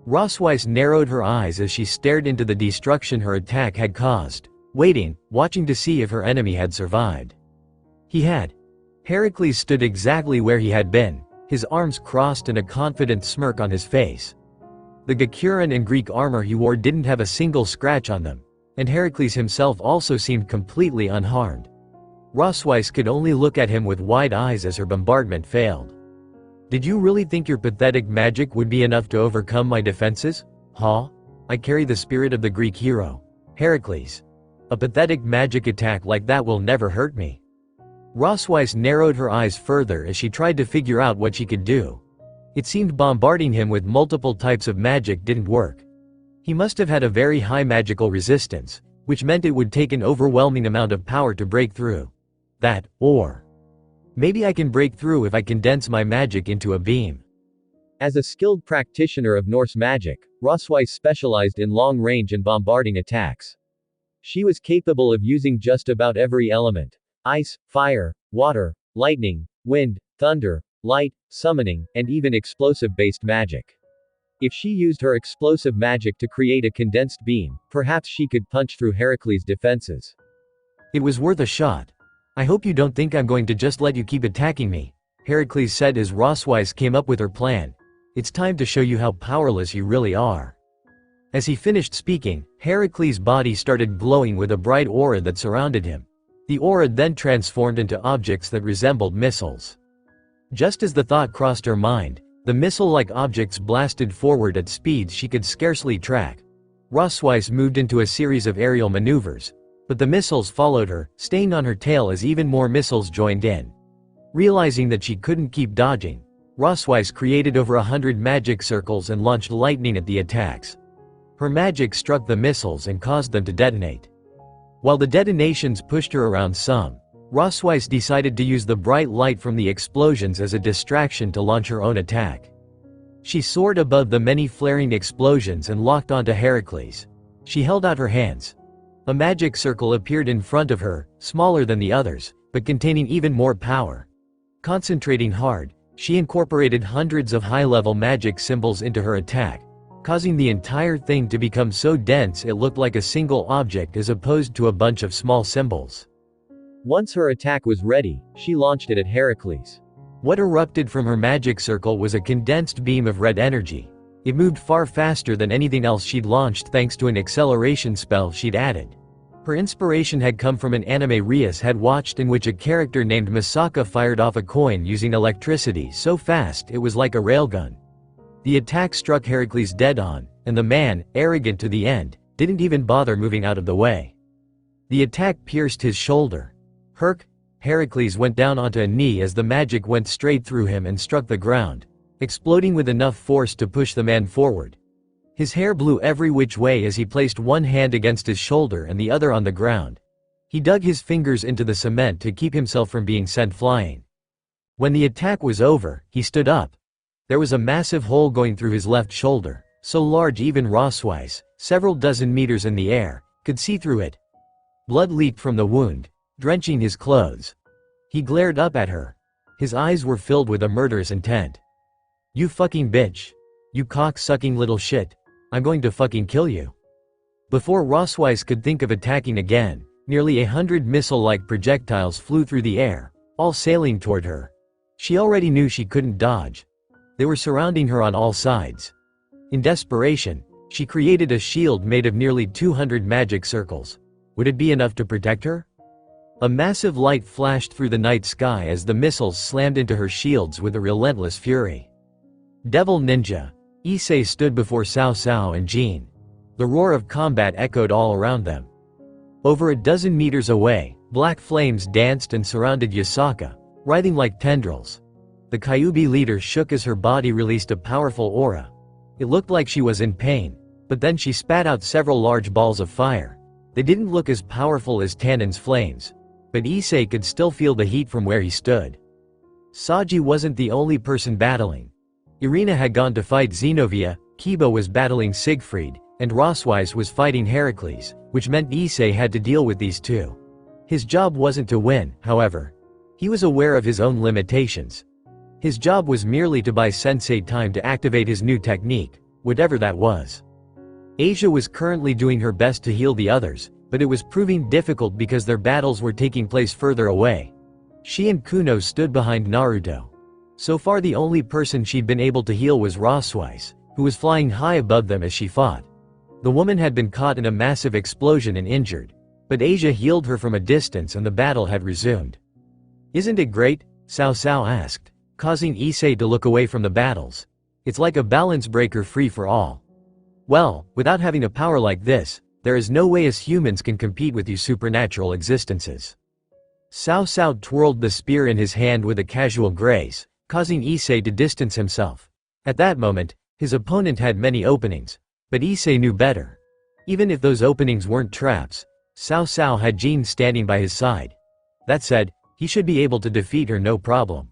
Rosweiss narrowed her eyes as she stared into the destruction her attack had caused, waiting, watching to see if her enemy had survived. He had. Heracles stood exactly where he had been, his arms crossed and a confident smirk on his face. The Gakuran and Greek armor he wore didn't have a single scratch on them, and Heracles himself also seemed completely unharmed. Rosweiss could only look at him with wide eyes as her bombardment failed. Did you really think your pathetic magic would be enough to overcome my defenses? Huh? I carry the spirit of the Greek hero, Heracles. A pathetic magic attack like that will never hurt me. Rosweiss narrowed her eyes further as she tried to figure out what she could do. It seemed bombarding him with multiple types of magic didn't work. He must have had a very high magical resistance, which meant it would take an overwhelming amount of power to break through. That, or maybe I can break through if I condense my magic into a beam. As a skilled practitioner of Norse magic, Rosweiss specialized in long-range and bombarding attacks. She was capable of using just about every element: ice, fire, water, lightning, wind, thunder, light, summoning, and even explosive-based magic. If she used her explosive magic to create a condensed beam, perhaps she could punch through Heracles' defenses. It was worth a shot. I hope you don't think I'm going to just let you keep attacking me, Heracles said as Rosweiss came up with her plan. It's time to show you how powerless you really are. As he finished speaking, Heracles' body started glowing with a bright aura that surrounded him. The aura then transformed into objects that resembled missiles. Just as the thought crossed her mind, the missile-like objects blasted forward at speeds she could scarcely track. Rosweiss moved into a series of aerial maneuvers, but the missiles followed her, staying on her tail as even more missiles joined in. Realizing that she couldn't keep dodging, Rosweiss created over 100 magic circles and launched lightning at the attacks. Her magic struck the missiles and caused them to detonate. While the detonations pushed her around some, Rosweiss decided to use the bright light from the explosions as a distraction to launch her own attack. She soared above the many flaring explosions and locked onto Heracles. She held out her hands. A magic circle appeared in front of her, smaller than the others, but containing even more power. Concentrating hard, she incorporated hundreds of high-level magic symbols into her attack, causing the entire thing to become so dense it looked like a single object as opposed to a bunch of small symbols. Once her attack was ready, she launched it at Heracles. What erupted from her magic circle was a condensed beam of red energy. It moved far faster than anything else she'd launched thanks to an acceleration spell she'd added. Her inspiration had come from an anime Rias had watched in which a character named Misaka fired off a coin using electricity so fast it was like a railgun. The attack struck Heracles dead on, and the man, arrogant to the end, didn't even bother moving out of the way. The attack pierced his shoulder. Heracles went down onto a knee as the magic went straight through him and struck the ground, exploding with enough force to push the man forward. His hair blew every which way as he placed one hand against his shoulder and the other on the ground. He dug his fingers into the cement to keep himself from being sent flying. When the attack was over, he stood up. There was a massive hole going through his left shoulder, so large even Rosweiss, several dozen meters in the air, could see through it. Blood leaked from the wound, drenching his clothes. He glared up at her. His eyes were filled with a murderous intent. You fucking bitch. You cock-sucking little shit. I'm going to fucking kill you. Before Rosweiss could think of attacking again, nearly 100 missile-like projectiles flew through the air, all sailing toward her. She already knew she couldn't dodge. They were surrounding her on all sides. In desperation, she created a shield made of nearly 200 magic circles. Would it be enough to protect her? A massive light flashed through the night sky as the missiles slammed into her shields with a relentless fury. Devil Ninja. Issei stood before Cao Cao and Jean. The roar of combat echoed all around them. Over a dozen meters away, black flames danced and surrounded Yasaka, writhing like tendrils. The Kyuubi leader shook as her body released a powerful aura. It looked like she was in pain, but then she spat out several large balls of fire. They didn't look as powerful as Tannen's flames, but Issei could still feel the heat from where he stood. Saji wasn't the only person battling. Irina had gone to fight Xenovia, Kiba was battling Siegfried, and Roswise was fighting Heracles, which meant Issei had to deal with these two. His job wasn't to win, however. He was aware of his own limitations. His job was merely to buy Sensei time to activate his new technique, whatever that was. Asia was currently doing her best to heal the others, but it was proving difficult because their battles were taking place further away. She and Kuno stood behind Naruto. So far the only person she'd been able to heal was Roswise, who was flying high above them as she fought. The woman had been caught in a massive explosion and injured, but Asia healed her from a distance and the battle had resumed. "Isn't it great?" Cao Cao asked, causing Issei to look away from the battles. "It's like a balance breaker free for all." "Well, without having a power like this, there is no way us humans can compete with you supernatural existences." Cao Cao twirled the spear in his hand with a casual grace, causing Issei to distance himself. At that moment, his opponent had many openings, but Issei knew better. Even if those openings weren't traps, Cao Cao had Jean standing by his side. That said, he should be able to defeat her no problem.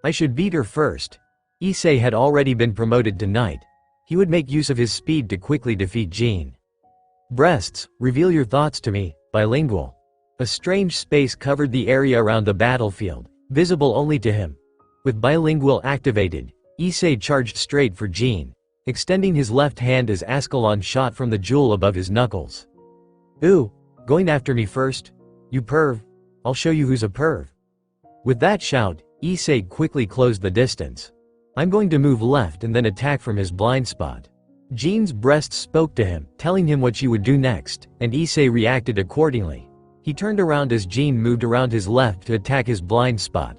"I should beat her first." Issei had already been promoted to knight. He would make use of his speed to quickly defeat Jean. "Breasts, reveal your thoughts to me, bilingual." A strange space covered the area around the battlefield, visible only to him. With bilingual activated, Issei charged straight for Jean, extending his left hand as Ascalon shot from the jewel above his knuckles. "Ooh, going after me first? You perv. I'll show you who's a perv." With that shout, Issei quickly closed the distance. "I'm going to move left and then attack from his blind spot." Jean's breast spoke to him, telling him what she would do next, and Issei reacted accordingly. He turned around as Jean moved around his left to attack his blind spot.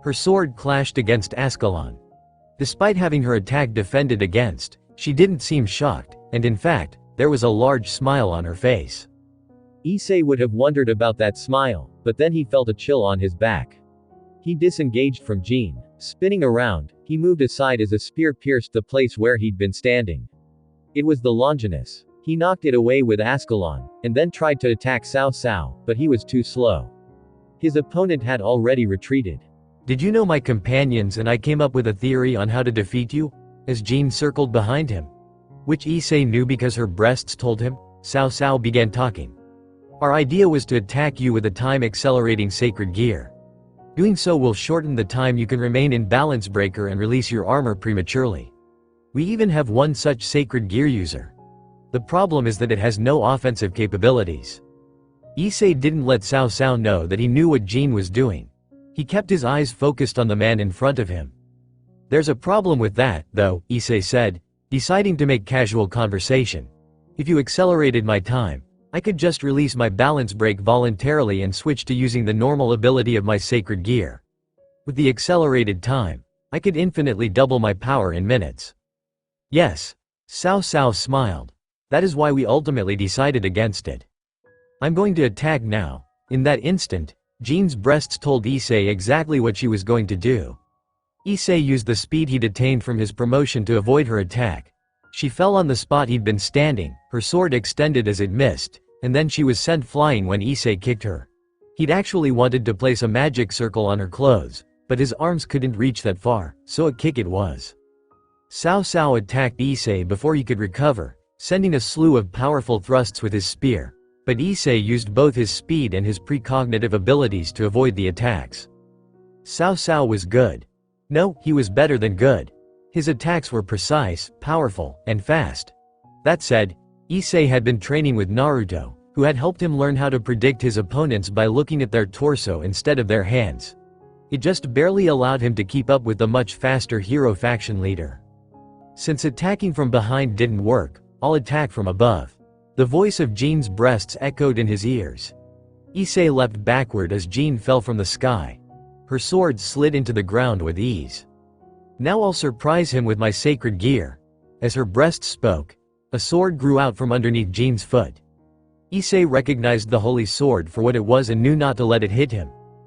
Her sword clashed against Ascalon. Despite having her attack defended against, she didn't seem shocked, and in fact, there was a large smile on her face. Issei would have wondered about that smile, but then he felt a chill on his back. He disengaged from Jean. Spinning around, he moved aside as a spear pierced the place where he'd been standing. It was the Longinus. He knocked it away with Ascalon, and then tried to attack Cao Cao, but he was too slow. His opponent had already retreated. "Did you know my companions and I came up with a theory on how to defeat you?" As Jean circled behind him. Which Issei knew because her breasts told him, Cao Cao began talking. "Our idea was to attack you with a time-accelerating sacred gear. Doing so will shorten the time you can remain in balance breaker and release your armor prematurely. We even have one such sacred gear user. The problem is that it has no offensive capabilities." Issei didn't let Cao Cao know that he knew what Jean was doing. He kept his eyes focused on the man in front of him. "There's a problem with that, though," Issei said, deciding to make casual conversation. "If you accelerated my time, I could just release my balance break voluntarily and switch to using the normal ability of my sacred gear. With the accelerated time, I could infinitely double my power in minutes." "Yes." Cao Cao smiled. "That is why we ultimately decided against it. I'm going to attack now." In that instant, Jean's breasts told Issei exactly what she was going to do. Issei used the speed he'd attained from his promotion to avoid her attack. She fell on the spot he'd been standing, her sword extended as it missed, and then she was sent flying when Issei kicked her. He'd actually wanted to place a magic circle on her clothes, but his arms couldn't reach that far, so a kick it was. Cao Cao attacked Issei before he could recover, sending a slew of powerful thrusts with his spear, but Issei used both his speed and his precognitive abilities to avoid the attacks. Cao Cao was good. No, he was better than good. His attacks were precise, powerful, and fast. That said, Issei had been training with Naruto, who had helped him learn how to predict his opponents by looking at their torso instead of their hands. It just barely allowed him to keep up with the much faster hero faction leader. Since attacking from behind didn't work, I'll attack from above. The voice of Jean's breasts echoed in his ears. Issei leapt backward as Jean fell from the sky. Her sword slid into the ground with ease. "Now I'll surprise him with my sacred gear." As her breast spoke, a sword grew out from underneath Jean's foot. Issei recognized the holy sword for what it was and knew not to let it hit him.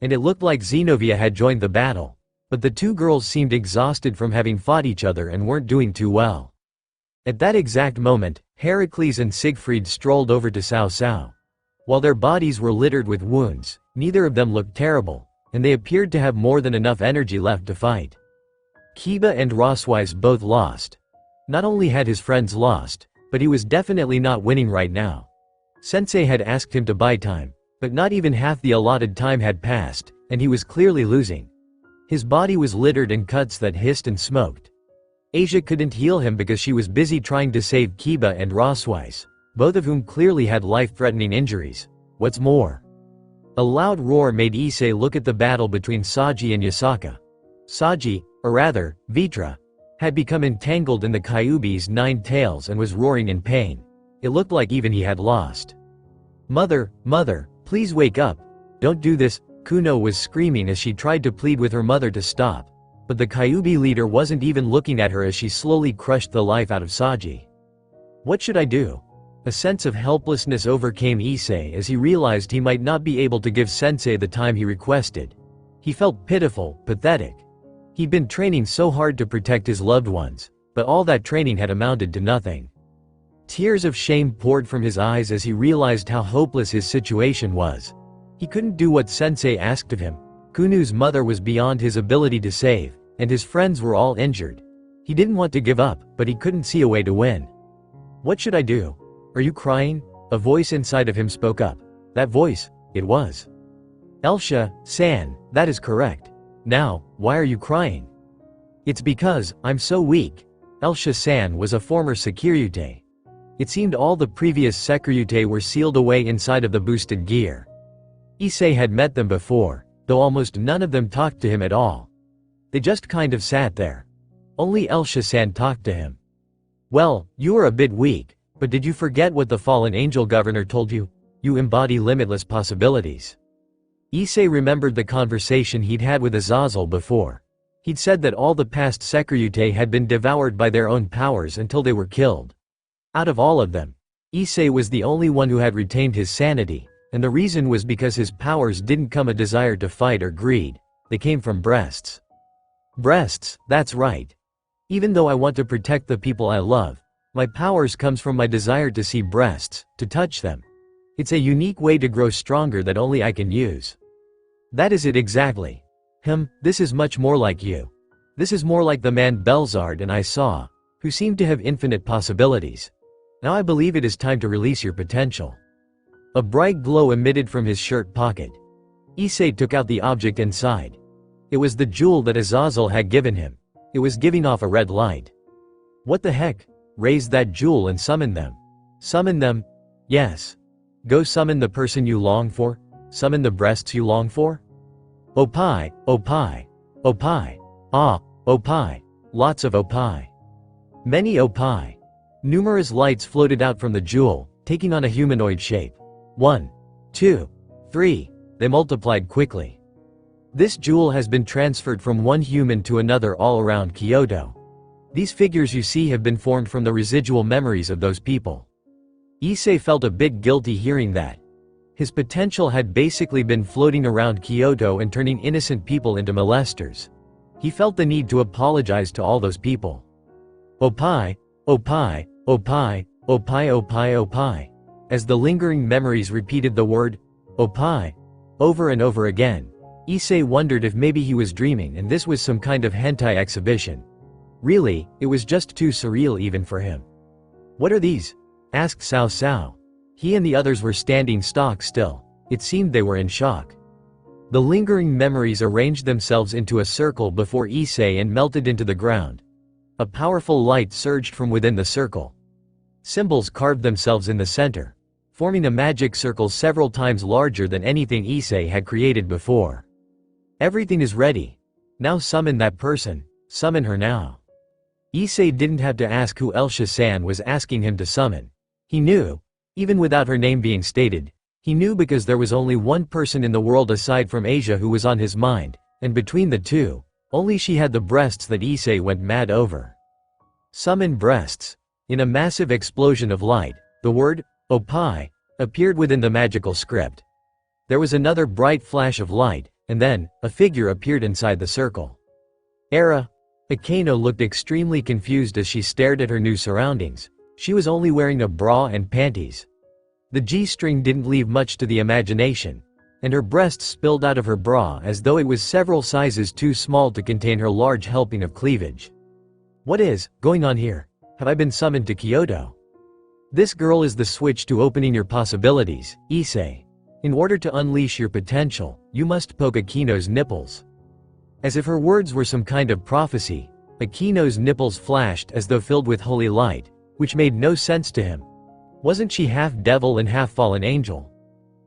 and it looked like Xenovia had joined the battle. But the two girls seemed exhausted from having fought each other and weren't doing too well. At that exact moment, Heracles and Siegfried strolled over to Cao Cao. While their bodies were littered with wounds, neither of them looked terrible, and they appeared to have more than enough energy left to fight. Kiba and Roswise both lost. Not only had his friends lost, but he was definitely not winning right now. Sensei had asked him to buy time, but not even half the allotted time had passed, and he was clearly losing. His body was littered in cuts that hissed and smoked. Asia couldn't heal him because she was busy trying to save Kiba and Roswise, both of whom clearly had life-threatening injuries. What's more, a loud roar made Issei look at the battle between Saji and Yasaka. Saji, or rather, Vitra, had become entangled in the Kyuubi's 9 tails and was roaring in pain. It looked like even he had lost. Mother, please wake up. Don't do this, Kuno was screaming as she tried to plead with her mother to stop. But the Kyuubi leader wasn't even looking at her as she slowly crushed the life out of Saji. What should I do? A sense of helplessness overcame Issei as he realized he might not be able to give Sensei the time he requested. He felt pitiful, pathetic. He'd been training so hard to protect his loved ones, but all that training had amounted to nothing. Tears of shame poured from his eyes as he realized how hopeless his situation was. He couldn't do what Sensei asked of him. Kuno's mother was beyond his ability to save, and his friends were all injured. He didn't want to give up, but he couldn't see a way to win. What should I do? Are you crying? A voice inside of him spoke up. That voice, it was Elsha-san, that is correct. Now, why are you crying? It's because, I'm so weak. Elsha-san was a former Sekiryute. It seemed all the previous Sekiryute were sealed away inside of the boosted gear. Issei had met them before, though almost none of them talked to him at all. They just kind of sat there. Only Elsha-san talked to him. Well, you are a bit weak, but did you forget what the fallen angel governor told you? You embody limitless possibilities. Issei remembered the conversation he'd had with Azazel before. He'd said that all the past Sekiryute had been devoured by their own powers until they were killed. Out of all of them, Issei was the only one who had retained his sanity, and the reason was because his powers didn't come a desire to fight or greed, they came from breasts. Breasts, that's right. Even though I want to protect the people I love, my powers comes from my desire to see breasts, to touch them. It's a unique way to grow stronger that only I can use. That is it exactly. This is much more like you. This is more like the man Belzard and I saw, who seemed to have infinite possibilities. Now I believe it is time to release your potential. A bright glow emitted from his shirt pocket. Issei took out the object inside. It was the jewel that Azazel had given him. It was giving off a red light. What the heck? Raise that jewel and summon them. Summon them? Yes. Go summon the person you long for? Summon the breasts you long for? Opai, opai, opai. Ah, opai. Lots of opai. Many opai. Numerous lights floated out from the jewel, taking on a humanoid shape. 1, 2, 3. They multiplied quickly. This jewel has been transferred from one human to another all around Kyoto. These figures you see have been formed from the residual memories of those people. Issei felt a bit guilty hearing that. His potential had basically been floating around Kyoto and turning innocent people into molesters. He felt the need to apologize to all those people. Opai, opai, opai, opai, opai, opai. As the lingering memories repeated the word, opai, over and over again, Issei wondered if maybe he was dreaming and this was some kind of hentai exhibition. Really, it was just too surreal even for him. What are these? Asked Cao Cao. He and the others were standing stock still. It seemed they were in shock. The lingering memories arranged themselves into a circle before Issei and melted into the ground. A powerful light surged from within the circle. Symbols carved themselves in the center, forming a magic circle several times larger than anything Issei had created before. Everything is ready. Now summon that person. Summon her now. Issei didn't have to ask who Elsha-san was asking him to summon. He knew. Even without her name being stated, he knew because there was only one person in the world aside from Asia who was on his mind, and between the two, only she had the breasts that Issei went mad over. Summon breasts. In a massive explosion of light, the word, opai, appeared within the magical script. There was another bright flash of light, and then, a figure appeared inside the circle. Era. Akeno looked extremely confused as she stared at her new surroundings. She was only wearing a bra and panties. The G-string didn't leave much to the imagination, and her breasts spilled out of her bra as though it was several sizes too small to contain her large helping of cleavage. What is going on here? Have I been summoned to Kyoto? This girl is the switch to opening your possibilities, Issei. In order to unleash your potential, you must poke Akino's nipples. As if her words were some kind of prophecy, Akino's nipples flashed as though filled with holy light, which made no sense to him. Wasn't she half devil and half fallen angel?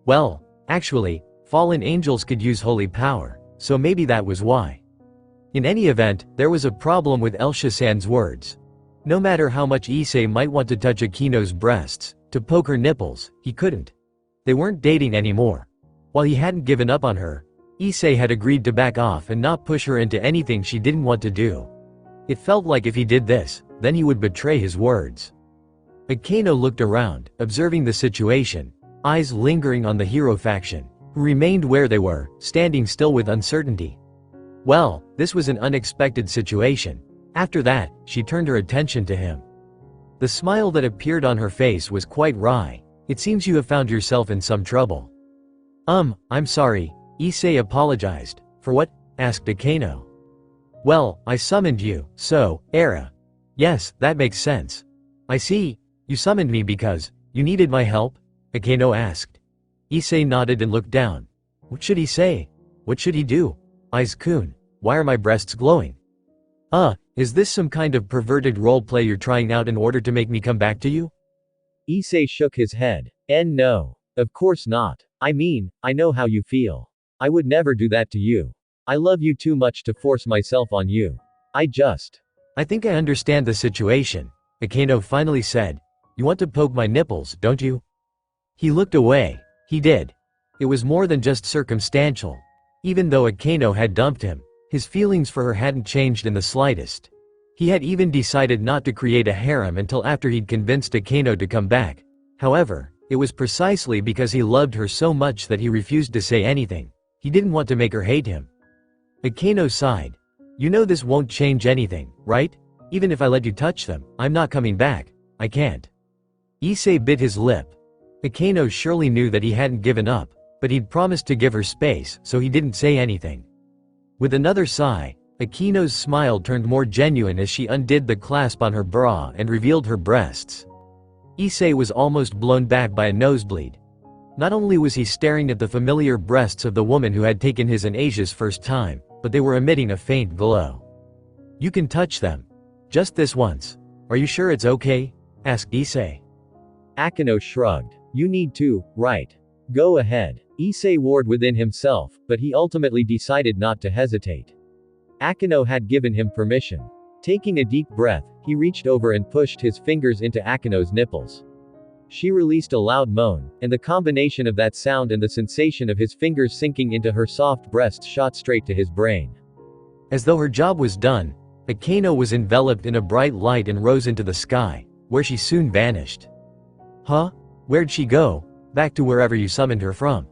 Well, actually, fallen angels could use holy power, so maybe that was why. In any event, there was a problem with Elsha-san's words. No matter how much Issei might want to touch Akino's breasts, to poke her nipples, he couldn't. They weren't dating anymore. While he hadn't given up on her, Issei had agreed to back off and not push her into anything she didn't want to do. It felt like if he did this, then he would betray his words. Akeno looked around, observing the situation, eyes lingering on the hero faction, who remained where they were, standing still with uncertainty. Well, this was an unexpected situation. After that, she turned her attention to him. The smile that appeared on her face was quite wry. It seems you have found yourself in some trouble. I'm sorry, Issei apologized. For what? Asked Akeno. Well, I summoned you, so, Era. Yes, that makes sense. I see. You summoned me because you needed my help? Akeno asked. Issei nodded and looked down. What should he say? What should he do? Aiz-kun, why are my breasts glowing? Is this some kind of perverted roleplay you're trying out in order to make me come back to you? Issei shook his head. No. Of course not. I mean, I know how you feel. I would never do that to you. I love you too much to force myself on you. I think I understand the situation, Akeno finally said. You want to poke my nipples, don't you? He looked away. He did. It was more than just circumstantial. Even though Akeno had dumped him, his feelings for her hadn't changed in the slightest. He had even decided not to create a harem until after he'd convinced Akeno to come back. However, it was precisely because he loved her so much that he refused to say anything. He didn't want to make her hate him. Akeno sighed. You know this won't change anything, right? Even if I let you touch them, I'm not coming back. I can't. Issei bit his lip. Akeno surely knew that he hadn't given up, but he'd promised to give her space, so he didn't say anything. With another sigh, Akeno's smile turned more genuine as she undid the clasp on her bra and revealed her breasts. Issei was almost blown back by a nosebleed. Not only was he staring at the familiar breasts of the woman who had taken his and Asia's first time, but they were emitting a faint glow. You can touch them. Just this once. Are you sure it's okay? Asked Issei. Akeno shrugged. You need to, right? Go ahead. Issei warred within himself, but he ultimately decided not to hesitate. Akeno had given him permission. Taking a deep breath, he reached over and pushed his fingers into Akeno's nipples. She released a loud moan, and the combination of that sound and the sensation of his fingers sinking into her soft breast shot straight to his brain. As though her job was done, Akeno was enveloped in a bright light and rose into the sky, where she soon vanished. Huh? Where'd she go? Back to wherever you summoned her from.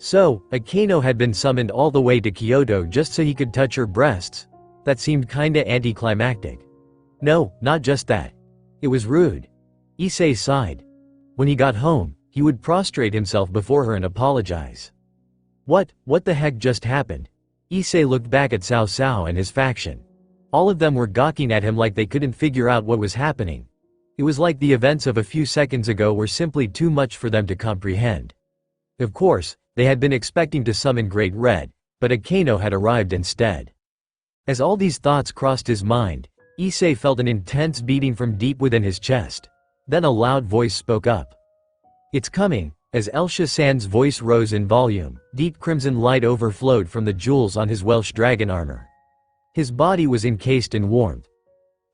So, Akeno had been summoned all the way to Kyoto just so he could touch her breasts? That seemed kinda anticlimactic. No, not just that. It was rude. Issei sighed. When he got home, he would prostrate himself before her and apologize. What the heck just happened? Issei looked back at Cao Cao and his faction. All of them were gawking at him like they couldn't figure out what was happening. It was like the events of a few seconds ago were simply too much for them to comprehend. Of course, they had been expecting to summon Great Red, but Akeno had arrived instead. As all these thoughts crossed his mind, Issei felt an intense beating from deep within his chest. Then a loud voice spoke up. It's coming. As Elsha-san's voice rose in volume, deep crimson light overflowed from the jewels on his Welsh dragon armor. His body was encased in warmth.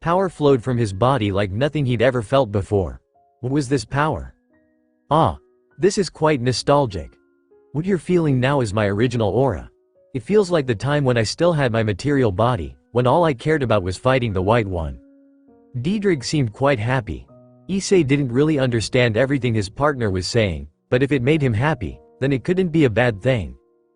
Power flowed from his body like nothing he'd ever felt before. What was this power? This is quite nostalgic. What you're feeling now is my original aura. It feels like the time when I still had my material body, when all I cared about was fighting the White One. Diedrich seemed quite happy. Issei didn't really understand everything his partner was saying, but if it made him happy, then it couldn't be a bad thing.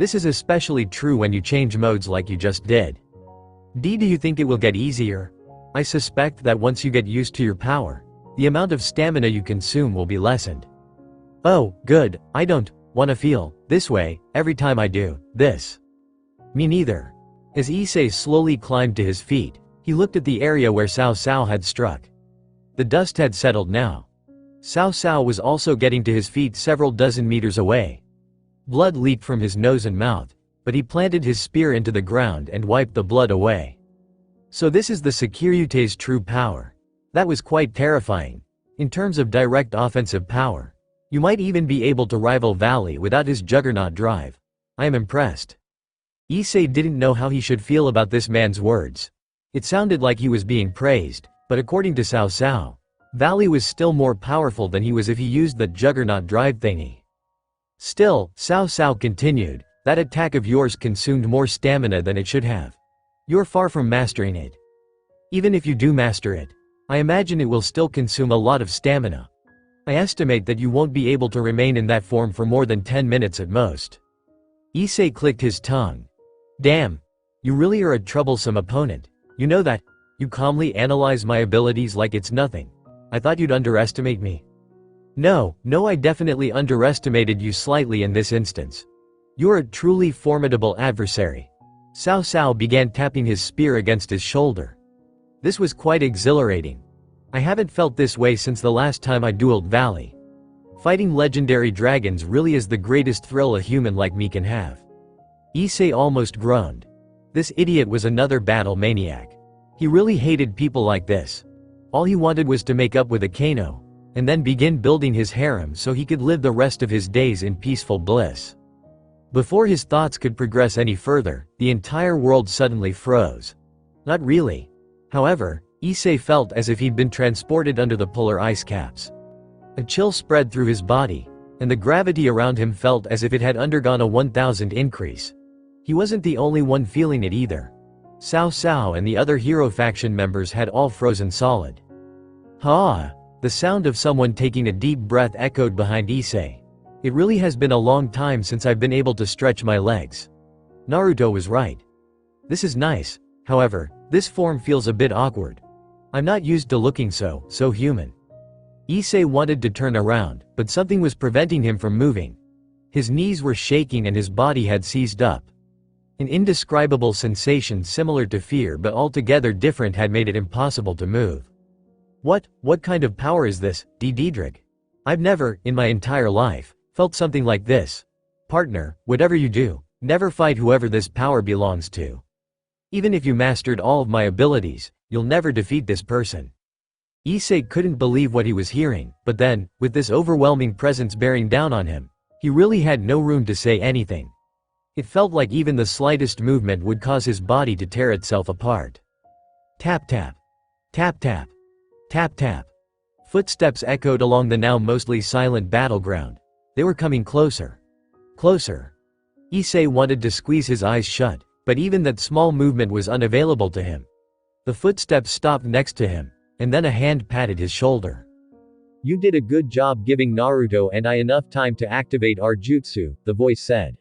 This is especially true when you change modes like you just did. D, do you think it will get easier? I suspect that once you get used to your power, the amount of stamina you consume will be lessened. Oh, good, I don't want to feel this way every time I do this. Me neither. As Issei slowly climbed to his feet, he looked at the area where Cao Cao had struck. The dust had settled now. Cao Cao was also getting to his feet several dozen meters away. Blood leaked from his nose and mouth, but he planted his spear into the ground and wiped the blood away. So this is the Sekiryute's true power. That was quite terrifying. In terms of direct offensive power, you might even be able to rival Valley without his juggernaut drive. I am impressed. Issei didn't know how he should feel about this man's words. It sounded like he was being praised, but according to Cao Cao, Valley was still more powerful than he was if he used the juggernaut drive thingy. Still, Cao Cao continued, that attack of yours consumed more stamina than it should have. You're far from mastering it. Even if you do master it, I imagine it will still consume a lot of stamina. I estimate that you won't be able to remain in that form for more than 10 minutes at most. Issei clicked his tongue. Damn. You really are a troublesome opponent. You know that? You calmly analyze my abilities like it's nothing. I thought you'd underestimate me. No, I definitely underestimated you slightly in this instance. You're a truly formidable adversary. Cao Cao began tapping his spear against his shoulder. This was quite exhilarating. I haven't felt this way since the last time I dueled Valley. Fighting legendary dragons really is the greatest thrill a human like me can have. Issei almost groaned. This idiot was another battle maniac. He really hated people like this. All he wanted was to make up with Akano, and then begin building his harem so he could live the rest of his days in peaceful bliss. Before his thoughts could progress any further, the entire world suddenly froze. Not really. However, Issei felt as if he'd been transported under the polar ice caps. A chill spread through his body, and the gravity around him felt as if it had undergone a 1000 increase. He wasn't the only one feeling it either. Cao Cao and the other hero faction members had all frozen solid. Ha! The sound of someone taking a deep breath echoed behind Issei. It really has been a long time since I've been able to stretch my legs. Naruto was right. This is nice, however, this form feels a bit awkward. I'm not used to looking so human. Issei wanted to turn around, but something was preventing him from moving. His knees were shaking and his body had seized up. An indescribable sensation similar to fear but altogether different had made it impossible to move. What kind of power is this, Diedrich? I've never, in my entire life, felt something like this. Partner, whatever you do, never fight whoever this power belongs to. Even if you mastered all of my abilities, you'll never defeat this person. Issei couldn't believe what he was hearing, but then, with this overwhelming presence bearing down on him, he really had no room to say anything. It felt like even the slightest movement would cause his body to tear itself apart. Tap tap. Tap tap. Tap tap. Footsteps echoed along the now mostly silent battleground. They were coming closer. Closer. Issei wanted to squeeze his eyes shut, but even that small movement was unavailable to him. The footsteps stopped next to him, and then a hand patted his shoulder. You did a good job giving Naruto and I enough time to activate our jutsu, the voice said.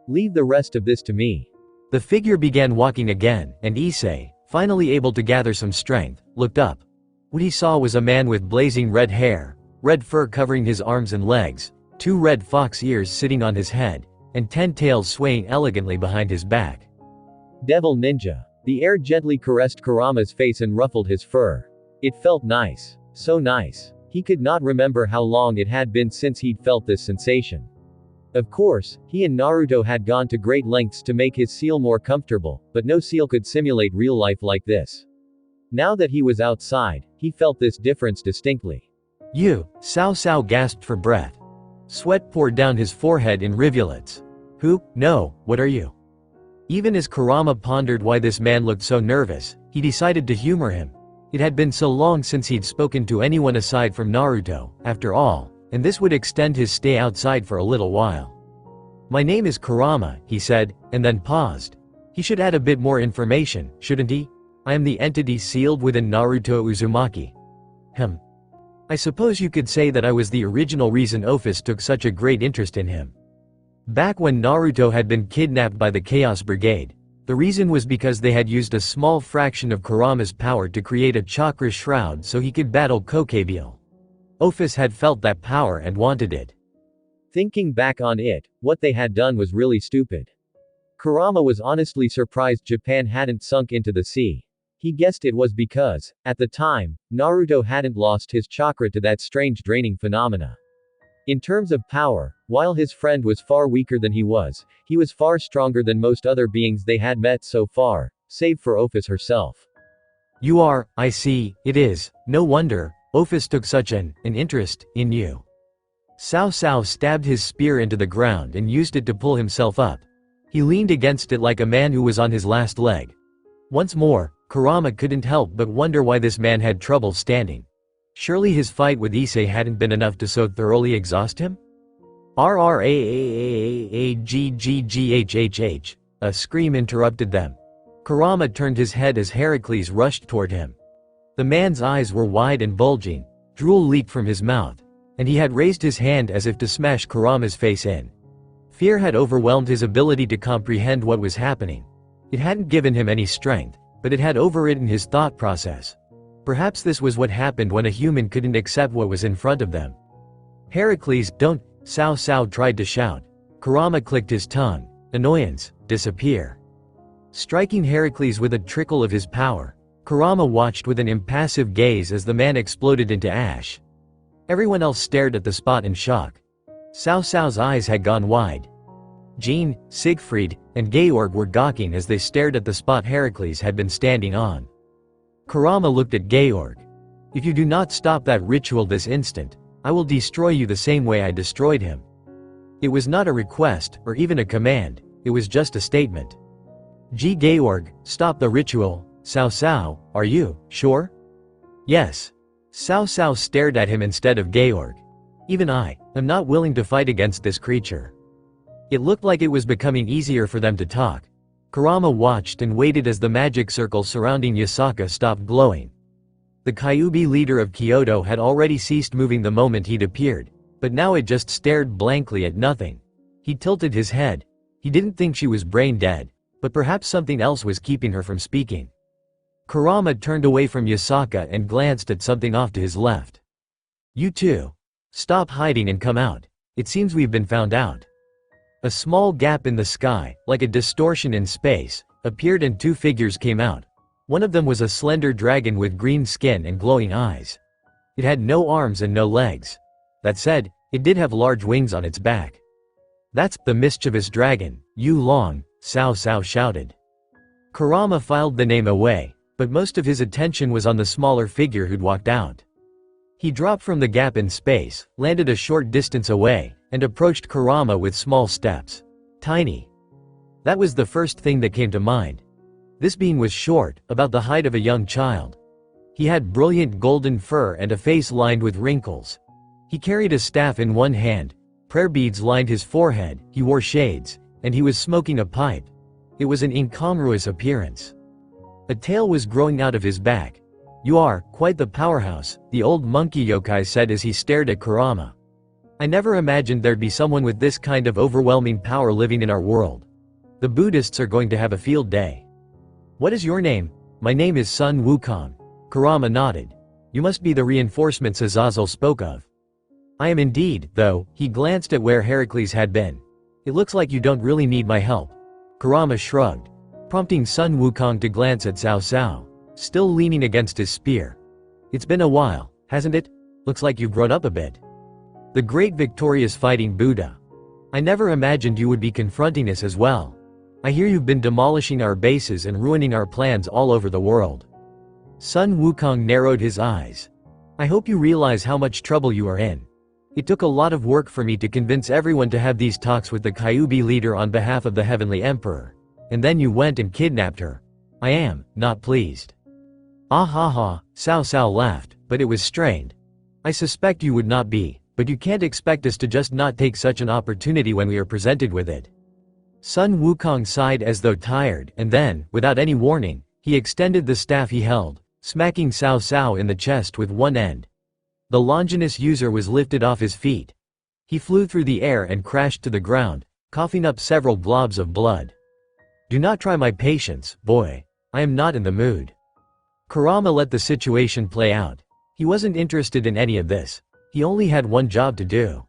Leave the rest of this to me. The figure began walking again, and Issei, finally able to gather some strength, looked up. What he saw was a man with blazing red hair, red fur covering his arms and legs, 2 red fox ears sitting on his head, and 10 tails swaying elegantly behind his back. Devil Ninja. The air gently caressed Kurama's face and ruffled his fur. It felt nice. So nice. He could not remember how long it had been since he'd felt this sensation. Of course, he and Naruto had gone to great lengths to make his seal more comfortable, but no seal could simulate real life like this. Now that he was outside, he felt this difference distinctly. You, Cao Cao gasped for breath. Sweat poured down his forehead in rivulets. Who? No, what are you? Even as Kurama pondered why this man looked so nervous, he decided to humor him. It had been so long since he'd spoken to anyone aside from Naruto, after all, and this would extend his stay outside for a little while. My name is Kurama, he said, and then paused. He should add a bit more information, shouldn't he? I am the entity sealed within Naruto Uzumaki. I suppose you could say that I was the original reason Ophis took such a great interest in him. Back when Naruto had been kidnapped by the Chaos Brigade, the reason was because they had used a small fraction of Kurama's power to create a chakra shroud so he could battle Kokabeel. Office had felt that power and wanted it. Thinking back on it, what they had done was really stupid. Kurama was honestly surprised Japan hadn't sunk into the sea. He guessed it was because, at the time, Naruto hadn't lost his chakra to that strange draining phenomena. In terms of power, while his friend was far weaker than he was far stronger than most other beings they had met so far, save for Office herself. You are, I see, it is, no wonder, Office took such an interest in you. Cao Cao stabbed his spear into the ground and used it to pull himself up. He leaned against it like a man who was on his last leg. Once more, Kurama couldn't help but wonder why this man had trouble standing. Surely his fight with Issei hadn't been enough to so thoroughly exhaust him? RRAAAAGGGHHH. A scream interrupted them. Kurama turned his head as Heracles rushed toward him. The man's eyes were wide and bulging, drool leaked from his mouth, and he had raised his hand as if to smash Kurama's face in. Fear had overwhelmed his ability to comprehend what was happening. It hadn't given him any strength, but it had overridden his thought process. Perhaps this was what happened when a human couldn't accept what was in front of them. Heracles, don't, Cao Cao tried to shout. Kurama clicked his tongue. Annoyance, disappear. Striking Heracles with a trickle of his power, Kurama watched with an impassive gaze as the man exploded into ash. Everyone else stared at the spot in shock. Cao Cao's eyes had gone wide. Jean, Siegfried, and Georg were gawking as they stared at the spot Heracles had been standing on. Kurama looked at Georg. If you do not stop that ritual this instant, I will destroy you the same way I destroyed him. It was not a request, or even a command, it was just a statement. Georg, stop the ritual. Cao Cao, are you sure? Yes. Cao Cao stared at him instead of Georg. Even I am not willing to fight against this creature. It looked like it was becoming easier for them to talk. Kurama watched and waited as the magic circle surrounding Yasaka stopped glowing. The Kyuubi leader of Kyoto had already ceased moving the moment he'd appeared, but now it just stared blankly at nothing. He tilted his head. He didn't think she was brain dead, but perhaps something else was keeping her from speaking. Kurama turned away from Yasaka and glanced at something off to his left. You two. Stop hiding and come out. It seems we've been found out. A small gap in the sky, like a distortion in space, appeared and two figures came out. One of them was a slender dragon with green skin and glowing eyes. It had no arms and no legs. That said, it did have large wings on its back. That's the mischievous dragon, Yu Long, Cao Cao shouted. Kurama filed the name away, but most of his attention was on the smaller figure who'd walked out. He dropped from the gap in space, landed a short distance away, and approached Kurama with small steps. Tiny. That was the first thing that came to mind. This being was short, about the height of a young child. He had brilliant golden fur and a face lined with wrinkles. He carried a staff in one hand, prayer beads lined his forehead, he wore shades, and he was smoking a pipe. It was an incongruous appearance. A tail was growing out of his back. You are quite the powerhouse, the old monkey yokai said as he stared at Kurama. I never imagined there'd be someone with this kind of overwhelming power living in our world. The Buddhists are going to have a field day. What is your name? My name is Sun Wukong. Kurama nodded. You must be the reinforcements Azazel spoke of. I am indeed, though. He glanced at where Heracles had been. It looks like you don't really need my help. Kurama shrugged, prompting Sun Wukong to glance at Cao Cao, still leaning against his spear. It's been a while, hasn't it? Looks like you've grown up a bit. The great victorious fighting Buddha. I never imagined you would be confronting us as well. I hear you've been demolishing our bases and ruining our plans all over the world. Sun Wukong narrowed his eyes. I hope you realize how much trouble you are in. It took a lot of work for me to convince everyone to have these talks with the Kyuubi leader on behalf of the Heavenly Emperor. And then you went and kidnapped her. I am not pleased. Ah ha ha, Cao Cao laughed, but it was strained. I suspect you would not be, but you can't expect us to just not take such an opportunity when we are presented with it. Sun Wukong sighed as though tired, and then, without any warning, he extended the staff he held, smacking Cao Cao in the chest with one end. The Longinus user was lifted off his feet. He flew through the air and crashed to the ground, coughing up several globs of blood. "Do not try my patience, boy. I am not in the mood." Kurama let the situation play out. He wasn't interested in any of this. He only had one job to do.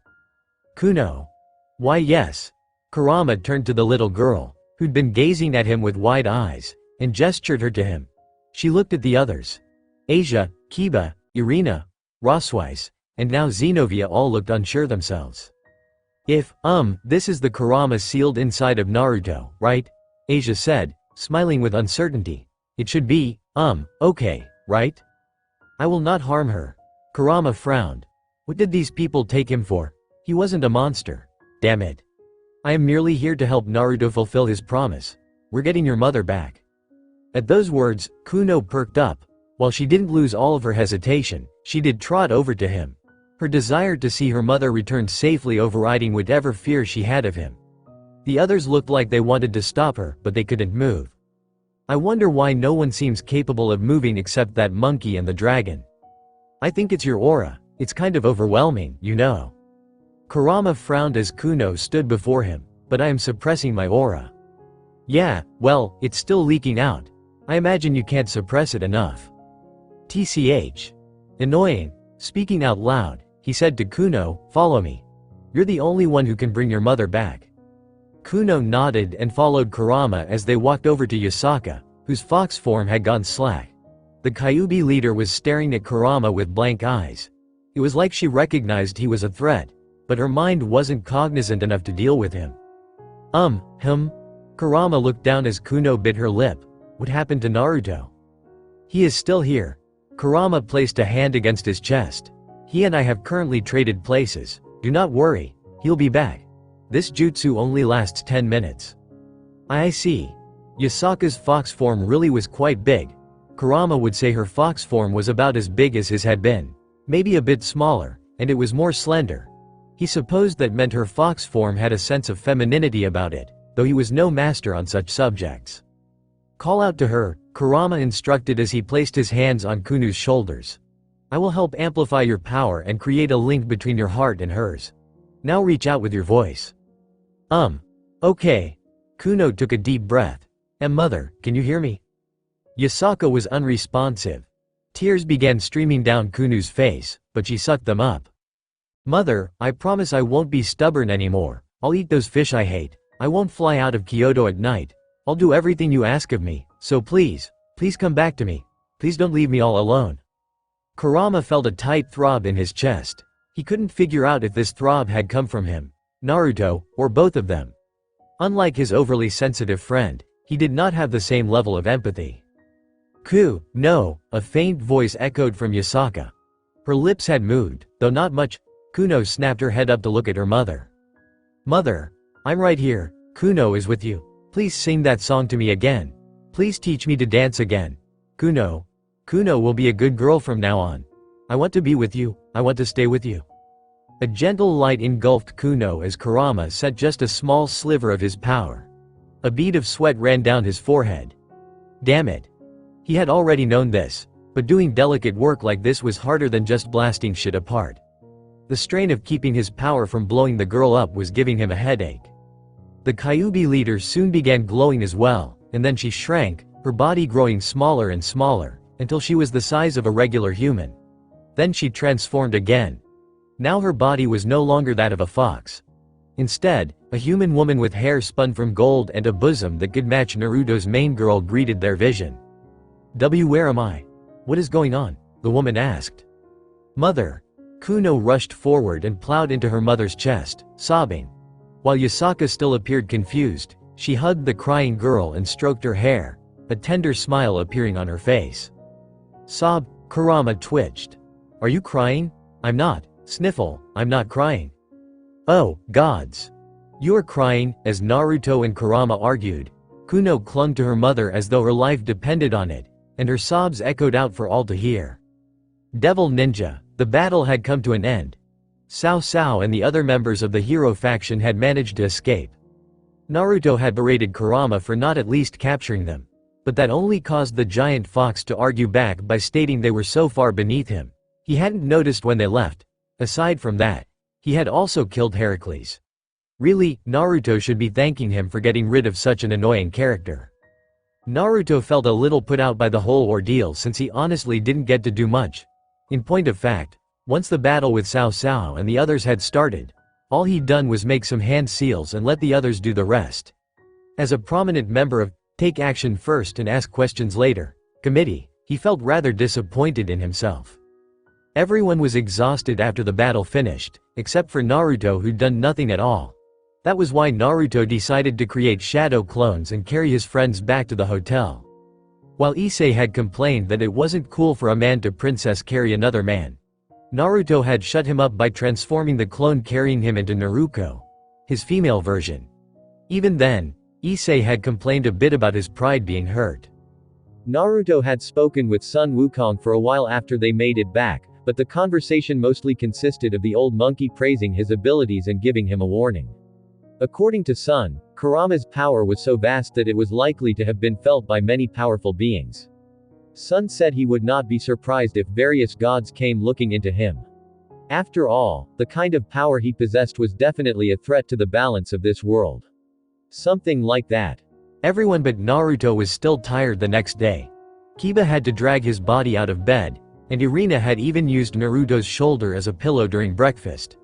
"Kuno." "Why yes." Kurama turned to the little girl, who'd been gazing at him with wide eyes, and gestured her to him. She looked at the others. Asia, Kiba, Irina, Roswise, and now Xenovia all looked unsure themselves. This is the Kurama sealed inside of Naruto, right?" Asia said, smiling with uncertainty. "It should be, okay, right? I will not harm her." Kurama frowned. What did these people take him for? He wasn't a monster. Damn it. "I am merely here to help Naruto fulfill his promise. We're getting your mother back." At those words, Kuno perked up. While she didn't lose all of her hesitation, she did trot over to him. Her desire to see her mother return safely overriding whatever fear she had of him. The others looked like they wanted to stop her, but they couldn't move. "I wonder why no one seems capable of moving except that monkey and the dragon." "I think it's your aura. It's kind of overwhelming, you know." Kurama frowned as Kuno stood before him. "But I am suppressing my aura." "Yeah, well, it's still leaking out. I imagine you can't suppress it enough." TCH. Annoying. Speaking out loud, he said to Kuno, "Follow me. You're the only one who can bring your mother back." Kuno nodded and followed Kurama as they walked over to Yasaka, whose fox form had gone slack. The Kyuubi leader was staring at Kurama with blank eyes. It was like she recognized he was a threat, but her mind wasn't cognizant enough to deal with him. Kurama looked down as Kuno bit her lip. What happened to Naruto? "He is still here." Kurama placed a hand against his chest. "He and I have currently traded places. Do not worry, he'll be back. This jutsu only lasts 10 minutes. "I see." Yasaka's fox form really was quite big. Kurama would say her fox form was about as big as his had been. Maybe a bit smaller, and it was more slender. He supposed that meant her fox form had a sense of femininity about it, though he was no master on such subjects. "Call out to her," Kurama instructed as he placed his hands on Kuno's shoulders. "I will help amplify your power and create a link between your heart and hers. Now reach out with your voice." Okay." Kuno took a deep breath. Mother, can you hear me?" Yasaka was unresponsive. Tears began streaming down Kuno's face, but she sucked them up. "Mother, I promise I won't be stubborn anymore. I'll eat those fish I hate. I won't fly out of Kyoto at night. I'll do everything you ask of me, so please come back to me. Please don't leave me all alone." Kurama felt a tight throb in his chest. He couldn't figure out if this throb had come from him, Naruto, or both of them. Unlike his overly sensitive friend, he did not have the same level of empathy. No, a faint voice echoed from Yasaka. Her lips had moved, though not much. Kuno snapped her head up to look at her mother. "Mother, I'm right here. Kuno is with you. Please sing that song to me again. Please teach me to dance again. Kuno will be a good girl from now on. I want to be with you, I want to stay with you." A gentle light engulfed Kuno as Kurama set just a small sliver of his power. A bead of sweat ran down his forehead. Damn it. He had already known this, but doing delicate work like this was harder than just blasting shit apart. The strain of keeping his power from blowing the girl up was giving him a headache. The Kyuubi leader soon began glowing as well, and then she shrank, her body growing smaller and smaller, until she was the size of a regular human. Then she transformed again. Now her body was no longer that of a fox. Instead, a human woman with hair spun from gold and a bosom that could match Naruto's main girl greeted their vision. Where am I? What is going on?" the woman asked. "Mother." Kuno rushed forward and plowed into her mother's chest, sobbing. While Yasaka still appeared confused, she hugged the crying girl and stroked her hair, a tender smile appearing on her face. Sob, Kurama twitched. "Are you crying?" "I'm not." Sniffle, "I'm not crying." "Oh, gods. You are crying," as Naruto and Kurama argued. Kuno clung to her mother as though her life depended on it, and her sobs echoed out for all to hear. Devil Ninja, the battle had come to an end. Cao Cao and the other members of the hero faction had managed to escape. Naruto had berated Kurama for not at least capturing them, but that only caused the giant fox to argue back by stating they were so far beneath him. He hadn't noticed when they left. Aside from that, he had also killed Heracles. Really, Naruto should be thanking him for getting rid of such an annoying character. Naruto felt a little put out by the whole ordeal since he honestly didn't get to do much. In point of fact, once the battle with Cao Cao and the others had started, all he'd done was make some hand seals and let the others do the rest. As a prominent member of Take Action First and Ask Questions Later committee, he felt rather disappointed in himself. Everyone was exhausted after the battle finished, except for Naruto who'd done nothing at all. That was why Naruto decided to create shadow clones and carry his friends back to the hotel. While Issei had complained that it wasn't cool for a man to princess carry another man, Naruto had shut him up by transforming the clone carrying him into Naruko, his female version. Even then, Issei had complained a bit about his pride being hurt. Naruto had spoken with Sun Wukong for a while after they made it back, but the conversation mostly consisted of the old monkey praising his abilities and giving him a warning. According to Sun, Kurama's power was so vast that it was likely to have been felt by many powerful beings. Sun said he would not be surprised if various gods came looking into him. After all, the kind of power he possessed was definitely a threat to the balance of this world. Something like that. Everyone but Naruto was still tired the next day. Kiba had to drag his body out of bed, and Irina had even used Naruto's shoulder as a pillow during breakfast.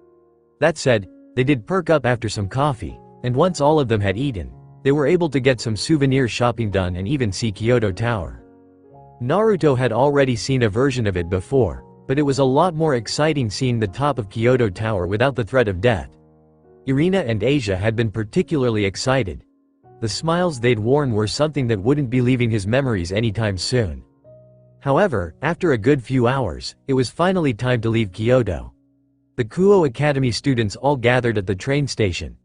That said, they did perk up after some coffee, and once all of them had eaten, they were able to get some souvenir shopping done and even see Kyoto Tower. Naruto had already seen a version of it before, but it was a lot more exciting seeing the top of Kyoto Tower without the threat of death. Irina and Asia had been particularly excited. The smiles they'd worn were something that wouldn't be leaving his memories anytime soon. However, after a good few hours, it was finally time to leave Kyoto. The Kuo Academy students all gathered at the train station.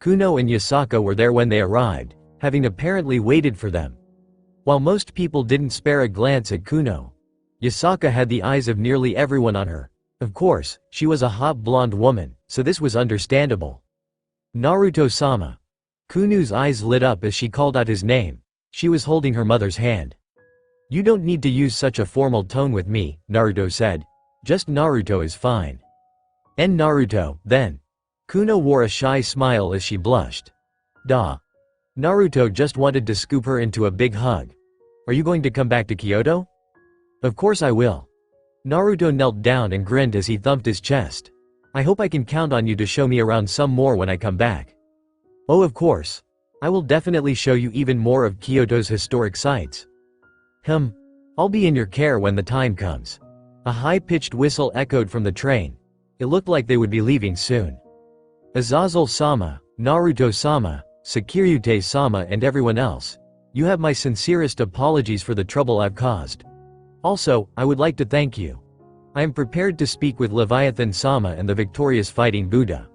Kuno and Yasaka were there when they arrived, having apparently waited for them. While most people didn't spare a glance at Kuno, Yasaka had the eyes of nearly everyone on her. Of course, she was a hot blonde woman, so this was understandable. Naruto-sama. Kuno's eyes lit up as she called out his name. She was holding her mother's hand. "You don't need to use such a formal tone with me," Naruto said. "Just Naruto is fine." "And Naruto, then." Kuno wore a shy smile as she blushed. "Duh." Naruto just wanted to scoop her into a big hug. "Are you going to come back to Kyoto?" "Of course I will." Naruto knelt down and grinned as he thumped his chest. "I hope I can count on you to show me around some more when I come back." "Oh, of course. I will definitely show you even more of Kyoto's historic sites." I'll be in your care when the time comes." A high-pitched whistle echoed from the train. It looked like they would be leaving soon. "Azazel-sama, Naruto-sama, Sakiryute-sama and everyone else. You have my sincerest apologies for the trouble I've caused. Also, I would like to thank you. I am prepared to speak with Leviathan-sama and the victorious fighting Buddha.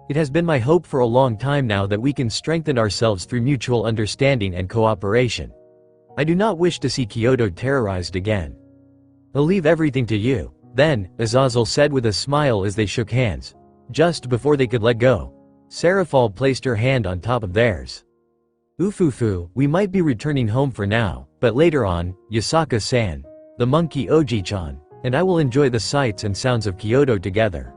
It has been my hope for a long time now that we can strengthen ourselves through mutual understanding and cooperation. I do not wish to see Kyoto terrorized again. I'll leave everything to you." Then, Azazel said with a smile as they shook hands. Just before they could let go, Seraphal placed her hand on top of theirs. "Ufufu, we might be returning home for now, but later on, Yasaka-san, the monkey Oji-chan, and I will enjoy the sights and sounds of Kyoto together."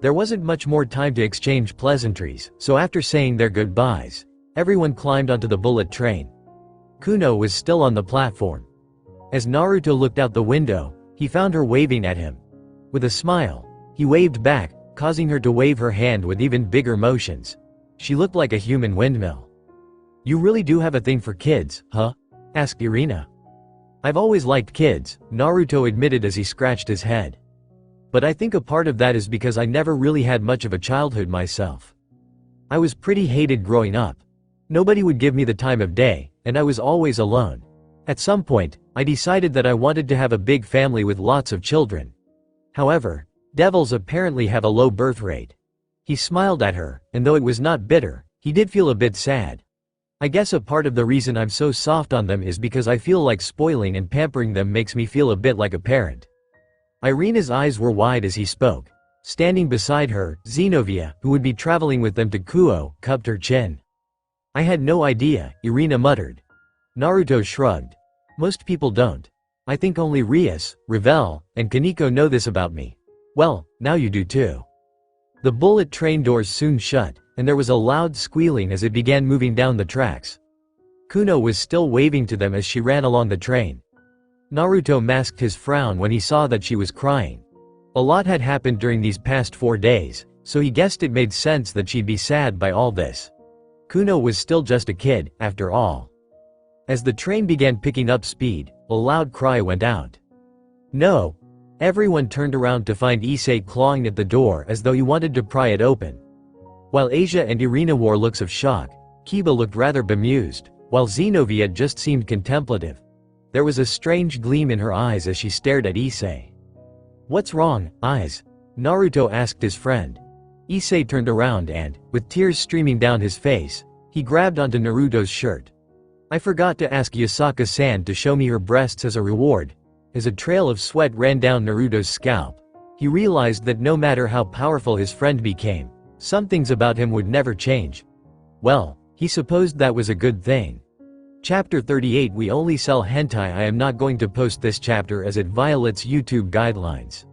There wasn't much more time to exchange pleasantries, so after saying their goodbyes, everyone climbed onto the bullet train. Kuno was still on the platform. As Naruto looked out the window, he found her waving at him. With a smile, he waved back, causing her to wave her hand with even bigger motions. She looked like a human windmill. "You really do have a thing for kids, huh?" asked Irina. "I've always liked kids," Naruto admitted as he scratched his head. "But I think a part of that is because I never really had much of a childhood myself. I was pretty hated growing up. Nobody would give me the time of day, and I was always alone. At some point, I decided that I wanted to have a big family with lots of children. However, devils apparently have a low birth rate." He smiled at her, and though it was not bitter, he did feel a bit sad. "I guess a part of the reason I'm so soft on them is because I feel like spoiling and pampering them makes me feel a bit like a parent." Irina's eyes were wide as he spoke. Standing beside her, Zenobia, who would be traveling with them to Kuo, cupped her chin. "I had no idea," Irina muttered. Naruto shrugged. "Most people don't. I think only Rias, Ravel, and Kaneko know this about me. Well, now you do too." The bullet train doors soon shut, and there was a loud squealing as it began moving down the tracks. Kuno was still waving to them as she ran along the train. Naruto masked his frown when he saw that she was crying. A lot had happened during these past 4 days, so he guessed it made sense that she'd be sad by all this. Kuno was still just a kid, after all. As the train began picking up speed, a loud cry went out. No! Everyone turned around to find Issei clawing at the door as though he wanted to pry it open. While Asia and Irina wore looks of shock, Kiba looked rather bemused, while Xenovia just seemed contemplative. There was a strange gleam in her eyes as she stared at Issei. "What's wrong, eyes?" Naruto asked his friend. Issei turned around and, with tears streaming down his face, he grabbed onto Naruto's shirt. "I forgot to ask Yasaka-san to show me her breasts as a reward." As a trail of sweat ran down Naruto's scalp, he realized that no matter how powerful his friend became, some things about him would never change. Well, he supposed that was a good thing. Chapter 38 We only sell hentai. I am not going to post this chapter as it violates YouTube guidelines.